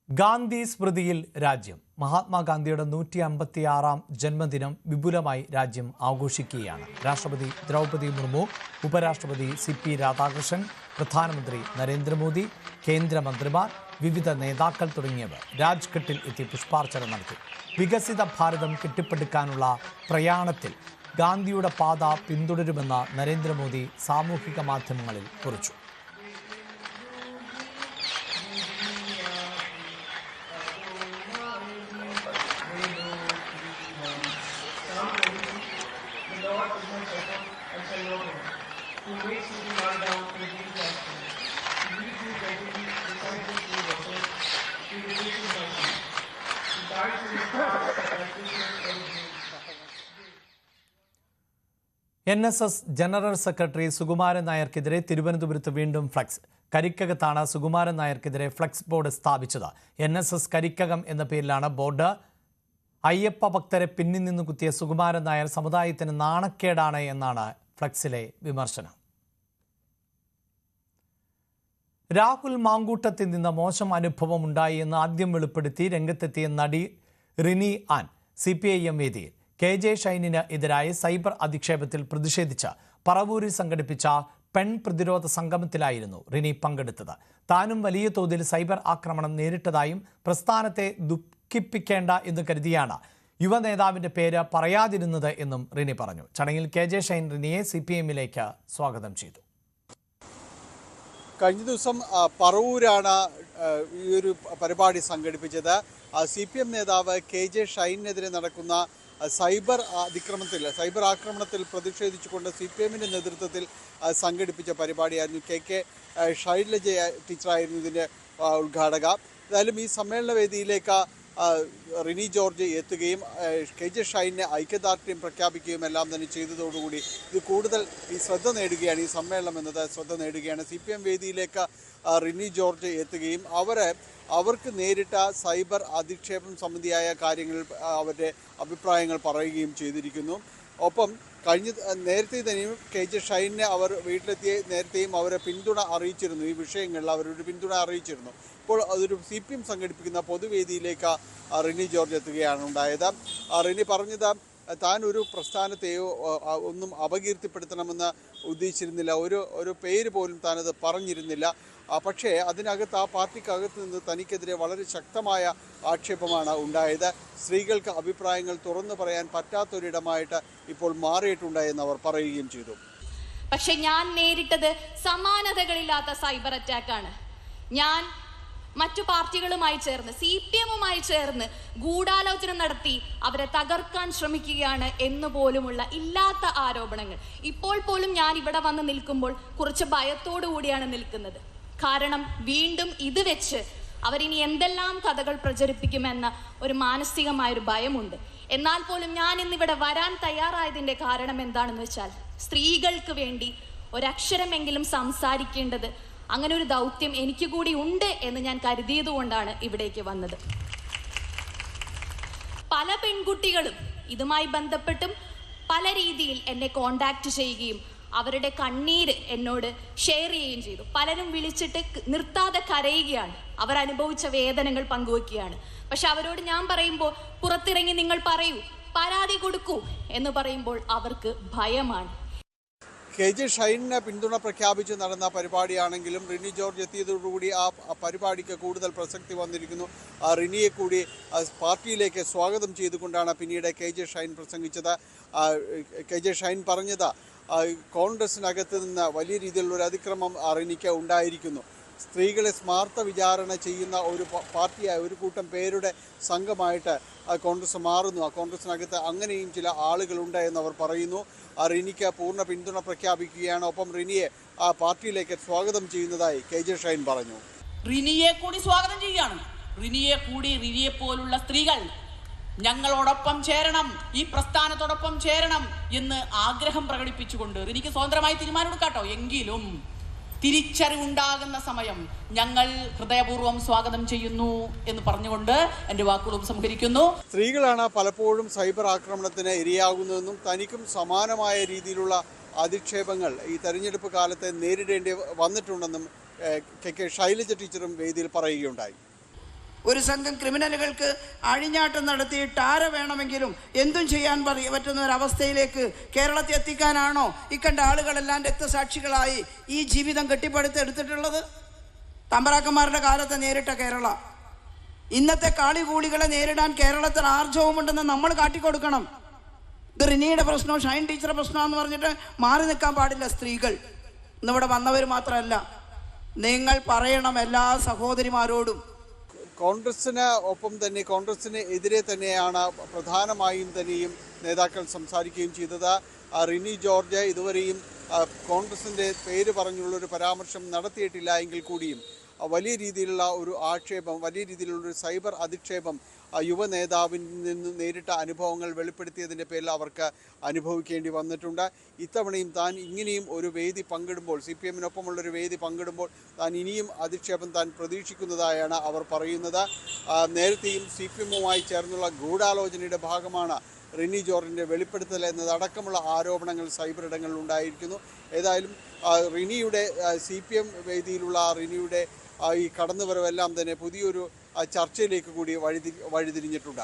ഗാന്ധി സ്മൃതിയിൽ രാജ്യം. മഹാത്മാഗാന്ധിയുടെ 156-ാം ജന്മദിനം വിപുലമായി രാജ്യം ആഘോഷിക്കുകയാണ്. രാഷ്ട്രപതി ദ്രൗപദി മുർമു, ഉപരാഷ്ട്രപതി CP രാധാകൃഷ്ണൻ, പ്രധാനമന്ത്രി നരേന്ദ്രമോദി, കേന്ദ്രമന്ത്രിമാർ, വിവിധ നേതാക്കൾ തുടങ്ങിയവർ രാജ്ഘട്ടിൽ എത്തി പുഷ്പാർച്ചന നടത്തി. വികസിത ഭാരതം കെട്ടിപ്പടുക്കാനുള്ള പ്രയാണത്തിൽ ഗാന്ധിയുടെ പാത പിന്തുടരുമെന്ന് നരേന്ദ്രമോദി സാമൂഹിക മാധ്യമങ്ങളിൽ കുറിച്ചു. NSS ജനറൽ സെക്രട്ടറി സുകുമാരൻ നായർക്കെതിരെ തിരുവനന്തപുരത്ത് വീണ്ടും ഫ്ലക്സ്. കരിക്കകത്താണ് സുകുമാരൻ നായർക്കെതിരെ ഫ്ലക്സ് ബോർഡ് സ്ഥാപിച്ചത്. NSS കരിക്കകം എന്ന പേരിലാണ് ബോർഡ്. അയ്യപ്പ ഭക്തരെ പിന്നിൽ നിന്ന് കുത്തിയ സുകുമാരൻ നായർ സമുദായത്തിന് നാണക്കേടാണ് എന്നാണ് ഫ്ലക്സിലെ വിമർശനം. രാഹുൽ മാങ്കൂട്ടത്തിൽ നിന്ന് മോശം അനുഭവം ഉണ്ടായി എന്ന് ആദ്യം വെളിപ്പെടുത്തി രംഗത്തെത്തിയ നടി റിനി ആൻ CPIM വേദിയിൽ. KJ ഷൈനിന് എതിരായ സൈബർ അധിക്ഷേപത്തിൽ പ്രതിഷേധിച്ച് പറവൂരിൽ സംഘടിപ്പിച്ച പെൺ പ്രതിരോധ സംഗമത്തിലായിരുന്നു റിനി പങ്കെടുത്തത്. താനും വലിയ തോതിൽ സൈബർ ആക്രമണം നേരിട്ടതായും പ്രസ്ഥാനത്തെ ദുഃഖിപ്പിക്കേണ്ട എന്ന് കരുതിയാണ് യുവ നേതാവിന്റെ പേര് പറയാതിരുന്നത് എന്നും റിനി പറഞ്ഞു. ചടങ്ങിൽ KJ ഷൈൻ റിനിയെ CPIMലേക്ക് സ്വാഗതം ചെയ്തു. കഴിഞ്ഞ ദിവസം പറവൂരാണ് ഈ ഒരു പരിപാടി സംഘടിപ്പിച്ചത്. CPM നേതാവ് KJ ഷൈനെതിരെ നടക്കുന്ന സൈബർ ആക്രമണത്തിൽ പ്രതിഷേധിച്ചുകൊണ്ട് CPMന്റെ നേതൃത്വത്തിൽ സംഘടിപ്പിച്ച പരിപാടിയായിരുന്നു. KK ഷൈലജ ടീച്ചറായിരുന്നു ഇതിൻ്റെ ഉദ്ഘാടക. ഏതായാലും ഈ സമ്മേളന വേദിയിലേക്ക് റിനി ജോർജ് എത്തുകയും KJ ഷൈനെ ഐക്യദാർഢ്യം പ്രഖ്യാപിക്കുകയും എല്ലാം തന്നെ ചെയ്തതോടുകൂടി ഇത് കൂടുതൽ ഈ സമ്മേളനം എന്നത് ശ്രദ്ധ നേടുകയാണ്. CPM വേദിയിലേക്ക് റിനി ജോർജ് എത്തുകയും അവർക്ക് നേരിട്ട സൈബർ അധിക്ഷേപം സംബന്ധിയായ കാര്യങ്ങൾ അവരുടെ അഭിപ്രായങ്ങൾ പറയുകയും ചെയ്തിരിക്കുന്നു. ഒപ്പം നേരത്തെ തന്നെയും KJ ഷൈനെ അവർ വീട്ടിലെത്തിയ നേരത്തെയും അവരെ പിന്തുണ അറിയിച്ചിരുന്നു. ഈ വിഷയങ്ങളിൽ അവരൊരു പിന്തുണ അറിയിച്ചിരുന്നു. ഇപ്പോൾ അതൊരു CPM സംഘടിപ്പിക്കുന്ന പൊതുവേദിയിലേക്ക് റിനി ജോർജ് എത്തുകയാണ് ഉണ്ടായത്. റിനി പറഞ്ഞത് താൻ ഒരു പ്രസ്ഥാനത്തെയോ ഒന്നും അപകീർത്തിപ്പെടുത്തണമെന്ന് ഉദ്ദേശിച്ചിരുന്നില്ല, ഒരു പേര് പോലും താനത് പറഞ്ഞിരുന്നില്ല. പക്ഷേ അതിനകത്ത് ആ പാർട്ടിക്കകത്ത് നിന്ന് തനിക്കെതിരെ വളരെ ശക്തമായ ആക്ഷേപമാണ് ഉണ്ടായത്. സ്ത്രീകൾക്ക് അഭിപ്രായങ്ങൾ തുറന്നു പറയാൻ പറ്റാത്തൊരിടമായിട്ട് ഇപ്പോൾ മാറിയിട്ടുണ്ടെന്ന് അവർ പറയുകയും ചെയ്തു. പക്ഷെ ഞാൻ നേരിട്ടത് സമാനതകളില്ലാത്ത സൈബർ അറ്റാക്കാണ്. ഞാൻ മറ്റു പാർട്ടികളുമായി ചേർന്ന് CPMുമായി ചേർന്ന് ഗൂഢാലോചന നടത്തി അവരെ തകർക്കാൻ ശ്രമിക്കുകയാണ് എന്നുപോലുമുള്ള ഇല്ലാത്ത ആരോപണങ്ങൾ. ഇപ്പോൾ പോലും ഞാൻ ഇവിടെ വന്ന് നിൽക്കുമ്പോൾ കുറച്ച് ഭയത്തോടു കൂടിയാണ് നിൽക്കുന്നത്. കാരണം വീണ്ടും ഇത് വെച്ച് അവരിനി എന്തെല്ലാം കഥകൾ പ്രചരിപ്പിക്കുമെന്ന ഒരു മാനസികമായൊരു ഭയമുണ്ട്. എന്നാൽ പോലും ഞാൻ ഇന്നിവിടെ വരാൻ തയ്യാറായതിൻ്റെ കാരണം എന്താണെന്ന് വെച്ചാൽ സ്ത്രീകൾക്ക് വേണ്ടി ഒരക്ഷരമെങ്കിലും സംസാരിക്കേണ്ടത്, അങ്ങനെ ഒരു ദൗത്യം എനിക്ക് കൂടി ഉണ്ട് എന്ന് ഞാൻ കരുതിയത് കൊണ്ടാണ് ഇവിടേക്ക് വന്നത്. പല പെൺകുട്ടികളും ഇതുമായി ബന്ധപ്പെട്ടും പല രീതിയിൽ എന്നെ കോണ്ടാക്ട് ചെയ്യുകയും അവരുടെ കണ്ണീര് എന്നോട് ഷെയർ ചെയ്യുകയും ചെയ്തു. പലരും വിളിച്ചിട്ട് നിർത്താതെ കരയുകയാണ്, അവരനുഭവിച്ച വേദനകൾ പങ്കുവെക്കുകയാണ്. പക്ഷെ അവരോട് ഞാൻ പറയുമ്പോൾ പുറത്തിറങ്ങി നിങ്ങൾ പറയൂ, പരാതി കൊടുക്കൂ എന്ന് പറയുമ്പോൾ അവർക്ക് ഭയമാണ്. KJ ഷൈനിന് പിന്തുണ പ്രഖ്യാപിച്ച് നടന്ന പരിപാടിയാണെങ്കിലും റിനി ജോർജ് എത്തിയതോടുകൂടി ആ പരിപാടിക്ക് കൂടുതൽ പ്രസക്തി വന്നിരിക്കുന്നു. റിനിയെ കൂടി പാർട്ടിയിലേക്ക് സ്വാഗതം ചെയ്തുകൊണ്ടാണ് പിന്നീട് KJ ഷൈൻ പ്രസംഗിച്ചത്. KJ ഷൈൻ പറഞ്ഞത് കോൺഗ്രസിനകത്ത് നിന്ന് വലിയ രീതിയിലുള്ള ഒരു അതിക്രമം റിനിക്ക് ഉണ്ടായിരിക്കുന്നു. സ്ത്രീകളെ സ്മാർത്ഥ വിചാരണ ചെയ്യുന്ന ഒരു പാർട്ടിയായ ഒരു കൂട്ടം പേരുടെ സംഘമായിട്ട് കോൺഗ്രസ് മാറുന്നു. ആ കോൺഗ്രസിനകത്ത് അങ്ങനെയും ചില ആളുകളുണ്ട് എന്നവർ പറയുന്നു. റിനിക്ക് പൂർണ്ണ പിന്തുണ പ്രഖ്യാപിക്കുകയാണ്. ഒപ്പം റിനിയെ ആ പാർട്ടിയിലേക്ക് സ്വാഗതം ചെയ്യുന്നതായി KJ ഷൈൻ പറഞ്ഞു. റിനിയെ കൂടി സ്വാഗതം ചെയ്യുകയാണ്. റിനിയെ പോലുള്ള സ്ത്രീകൾ ഞങ്ങളോടൊപ്പം ചേരണം, ഈ പ്രസ്ഥാനത്തോടൊപ്പം ചേരണം എന്ന് ആഗ്രഹം പ്രകടിപ്പിച്ചുകൊണ്ട് റിനിക്ക് സ്വതന്ത്രമായി തീരുമാനമെടുക്കാട്ടോ. എങ്കിലും തിരിച്ചറിവുണ്ടാകുന്ന സമയം ഞങ്ങൾ ഹൃദയപൂർവ്വം സ്വാഗതം ചെയ്യുന്നു എന്ന് പറഞ്ഞുകൊണ്ട് എൻ്റെ വാക്കുകൾ ഉപസംഹരിക്കുന്നു. സ്ത്രീകളാണ് പലപ്പോഴും സൈബർ ആക്രമണത്തിന് ഇരയാകുന്നതെന്നും തനിക്കും സമാനമായ രീതിയിലുള്ള അധിക്ഷേപങ്ങൾ ഈ തെരഞ്ഞെടുപ്പ് കാലത്ത് നേരിടേണ്ടി വന്നിട്ടുണ്ടെന്നും KK ശൈലജ ടീച്ചറും വേദിയിൽ പറയുകയുണ്ടായി. ഒരു സംഘം ക്രിമിനലുകൾക്ക് അഴിഞ്ഞാട്ടം നടത്തിയിട്ട് ആരെ വേണമെങ്കിലും എന്തും ചെയ്യാൻ പറ്റുന്ന ഒരവസ്ഥയിലേക്ക് കേരളത്തെ എത്തിക്കാനാണോ ഇക്കണ്ട ആളുകളെല്ലാം രക്തസാക്ഷികളായി ഈ ജീവിതം കെട്ടിപ്പടുത്തെടുത്തിട്ടുള്ളത്? തമ്പറാക്കന്മാരുടെ കാലത്ത് നേരിട്ട കേരള, ഇന്നത്തെ കാളികൂളികളെ നേരിടാൻ കേരളത്തിൽ ആർജവുമുണ്ടെന്ന് നമ്മൾ കാട്ടിക്കൊടുക്കണം. ഇത് റിനിയുടെ പ്രശ്നമോ ഷൈൻ ടീച്ചറുടെ പ്രശ്നമെന്ന് പറഞ്ഞിട്ട് മാറി നിൽക്കാൻ പാടില്ല. സ്ത്രീകൾ ഇന്നിവിടെ വന്നവർ മാത്രമല്ല, നിങ്ങൾ പറയണം എല്ലാ സഹോദരിമാരോടും. കോൺഗ്രസിന് ഒപ്പം തന്നെ കോൺഗ്രസിന് എതിരെ തന്നെയാണ് പ്രധാനമായും തന്നെയും നേതാക്കൾ സംസാരിക്കുകയും ചെയ്തത്. റിനി ജോർജ് ഇതുവരെയും കോൺഗ്രസിൻ്റെ പേര് പറഞ്ഞുള്ളൊരു പരാമർശം നടത്തിയിട്ടില്ല എങ്കിൽ കൂടിയും വലിയ രീതിയിലുള്ള ഒരു ആക്ഷേപം, വലിയ രീതിയിലുള്ളൊരു സൈബർ അധിക്ഷേപം യുവ നേതാവിൽ നിന്ന് നേരിട്ട അനുഭവങ്ങൾ വെളിപ്പെടുത്തിയതിൻ്റെ പേരിൽ അവർക്ക് അനുഭവിക്കേണ്ടി വന്നിട്ടുണ്ട്. ഇത്തവണയും താൻ ഇങ്ങനെയും ഒരു വേദി പങ്കിടുമ്പോൾ, CPM-നൊപ്പമുള്ളൊരു വേദി പങ്കിടുമ്പോൾ താൻ ഇനിയും അധിക്ഷേപം താൻ പ്രതീക്ഷിക്കുന്നതായാണ് അവർ പറയുന്നത്. നേരത്തെയും CPM-വുമായി ചേർന്നുള്ള ഗൂഢാലോചനയുടെ ഭാഗമാണ് റിനി ജോർജിൻ്റെ വെളിപ്പെടുത്തൽ എന്നതടക്കമുള്ള ആരോപണങ്ങൾ സൈബർ ഇടങ്ങളിൽ ഉണ്ടായിരിക്കുന്നു. ഏതായാലും റിനിയുടെ CPM വേദിയിലുള്ള റിനിയുടെ ഈ കടന്നുവരവെല്ലാം തന്നെ പുതിയൊരു ചർച്ചയിലേക്ക് കൂടി വഴിതിരിഞ്ഞിട്ടുണ്ട്.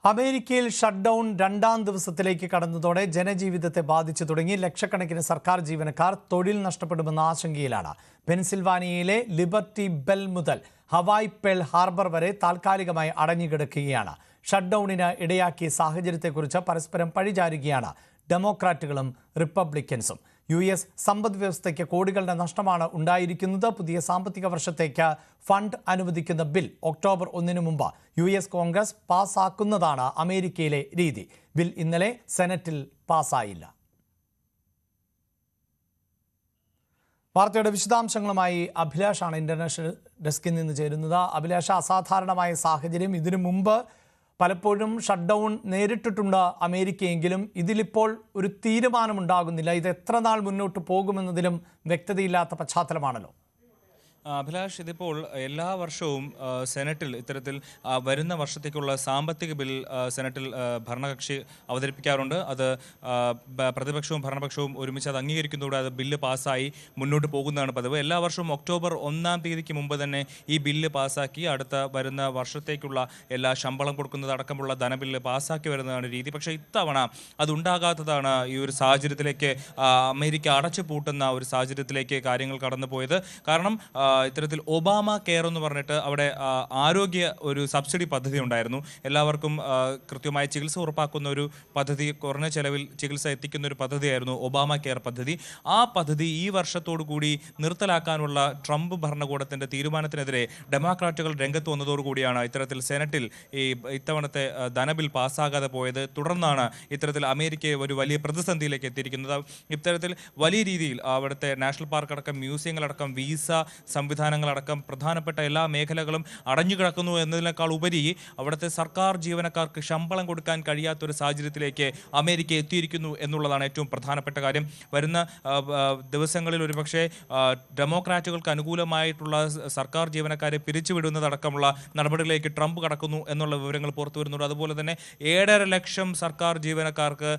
അമേരിക്കയിൽ ഷട്ട് ഡൗൺ 2ാം ദിവസത്തിലേക്ക് കടന്നതോടെ ജനജീവിതത്തെ ബാധിച്ചു തുടങ്ങി. ലക്ഷക്കണക്കിന് സർക്കാർ ജീവനക്കാർ തൊഴിൽ നഷ്ടപ്പെടുമെന്ന ആശങ്കയിലാണ്. പെൻസിൽവാനിയയിലെ ലിബർട്ടി ബെൽ മുതൽ ഹവായ് പേൾ ഹാർബർ വരെ താൽക്കാലികമായി അടഞ്ഞുകിടക്കുകയാണ്. ഷട്ട് ഡൗണിന് ഇടയാക്കിയ സാഹചര്യത്തെക്കുറിച്ച് പരസ്പരം പഴിചാരുകയാണ് ഡെമോക്രാറ്റുകളും റിപ്പബ്ലിക്കൻസും. US സമ്പദ് വ്യവസ്ഥയ്ക്ക് കോടികളുടെ നഷ്ടമാണ് ഉണ്ടായിരിക്കുന്നത്. പുതിയ സാമ്പത്തിക വർഷത്തേക്ക് ഫണ്ട് അനുവദിക്കുന്ന ബിൽ ഒക്ടോബർ 1 മുമ്പ് US കോൺഗ്രസ് പാസ്സാക്കുന്നതാണ് അമേരിക്കയിലെ രീതി. ബിൽ ഇന്നലെ സെനറ്റിൽ പാസ്സായില്ല. വാർത്തയുടെ വിശദാംശങ്ങളുമായി അഭിലാഷാണ് ഇന്റർനാഷണൽ ഡെസ്കിൽ നിന്ന് ചേരുന്നത്. അഭിലാഷ, അസാധാരണമായ സാഹചര്യം, ഇതിനു മുമ്പ് പലപ്പോഴും ഷട്ട് ഡൗൺ നേരിട്ടിട്ടുണ്ട് അമേരിക്കയെങ്കിലും ഇതിലിപ്പോൾ ഒരു തീരുമാനമുണ്ടാകുന്നില്ല. ഇത് എത്ര നാൾ മുന്നോട്ട് പോകുമെന്നതിലും വ്യക്തതയില്ലാത്ത പശ്ചാത്തലമാണല്ലോ. അഭിലാഷ്, ഇതിപ്പോൾ എല്ലാ വർഷവും സെനറ്റിൽ ഇത്തരത്തിൽ വരുന്ന വർഷത്തേക്കുള്ള സാമ്പത്തിക ബിൽ സെനറ്റിൽ ഭരണകക്ഷി അവതരിപ്പിക്കാറുണ്ട്. അത് പ്രതിപക്ഷവും ഭരണപക്ഷവും ഒരുമിച്ച് അത് അംഗീകരിക്കുന്നതോടെ അത് ബില്ല് പാസ്സായി മുന്നോട്ട് പോകുന്നതാണ് പതിവ്. എല്ലാ വർഷവും ഒക്ടോബർ 1-ാം തീയതിക്ക് മുമ്പ് തന്നെ ഈ ബില്ല് പാസ്സാക്കി അടുത്ത വരുന്ന വർഷത്തേക്കുള്ള എല്ലാ ശമ്പളം കൊടുക്കുന്നത് അടക്കമുള്ള ധനബില്ല് പാസ്സാക്കി വരുന്നതാണ് രീതി. പക്ഷേ ഇത്തവണ അതുണ്ടാകാത്തതാണ് ഈ ഒരു സാഹചര്യത്തിലേക്ക് അമേരിക്ക അടച്ചു പൂട്ടുന്ന ഒരു സാഹചര്യത്തിലേക്ക് കാര്യങ്ങൾ കടന്നു പോയത്. കാരണം ഇത്തരത്തിൽ ഒബാമ കെയർ എന്ന് പറഞ്ഞിട്ട് അവിടെ ആരോഗ്യ ഒരു സബ്സിഡി പദ്ധതി ഉണ്ടായിരുന്നു. എല്ലാവർക്കും കൃത്യമായ ചികിത്സ ഉറപ്പാക്കുന്ന ഒരു പദ്ധതി, കുറഞ്ഞ ചെലവിൽ ചികിത്സ എത്തിക്കുന്ന ഒരു പദ്ധതിയായിരുന്നു ഒബാമ കെയർ പദ്ധതി. ആ പദ്ധതി ഈ വർഷത്തോടു കൂടി നിർത്തലാക്കാനുള്ള ട്രംപ് ഭരണകൂടത്തിൻ്റെ തീരുമാനത്തിനെതിരെ ഡെമോക്രാറ്റുകൾ രംഗത്ത് വന്നതോടുകൂടിയാണ് ഇത്തരത്തിൽ സെനറ്റിൽ ഈ ഇത്തവണത്തെ ധനബിൽ പാസ്സാകാതെ പോയത്. തുടർന്നാണ് ഇത്തരത്തിൽ അമേരിക്കയെ ഒരു വലിയ പ്രതിസന്ധിയിലേക്ക് എത്തിയിരിക്കുന്നത്. ഇത്തരത്തിൽ വലിയ രീതിയിൽ അവിടുത്തെ നാഷണൽ പാർക്ക് അടക്കം മ്യൂസിയങ്ങളടക്കം വിസ സംവിധാനങ്ങളടക്കം പ്രധാനപ്പെട്ട എല്ലാ മേഖലകളും അടഞ്ഞുകിടക്കുന്നു എന്നതിനേക്കാൾ ഉപരി അവിടുത്തെ സർക്കാർ ജീവനക്കാർക്ക് ശമ്പളം കൊടുക്കാൻ കഴിയാത്തൊരു സാഹചര്യത്തിലേക്ക് അമേരിക്ക എത്തിയിരിക്കുന്നു എന്നുള്ളതാണ് ഏറ്റവും പ്രധാനപ്പെട്ട കാര്യം. വരുന്ന ദിവസങ്ങളിൽ ഒരുപക്ഷെ ഡെമോക്രാറ്റുകൾക്ക് അനുകൂലമായിട്ടുള്ള സർക്കാർ ജീവനക്കാരെ പിരിച്ചുവിടുന്നതടക്കമുള്ള നടപടികളിലേക്ക് ട്രംപ് കടക്കുന്നു എന്നുള്ള വിവരങ്ങൾ പുറത്തു വരുന്നുണ്ട്. അതുപോലെ തന്നെ 7.5 ലക്ഷം സർക്കാർ ജീവനക്കാർക്ക്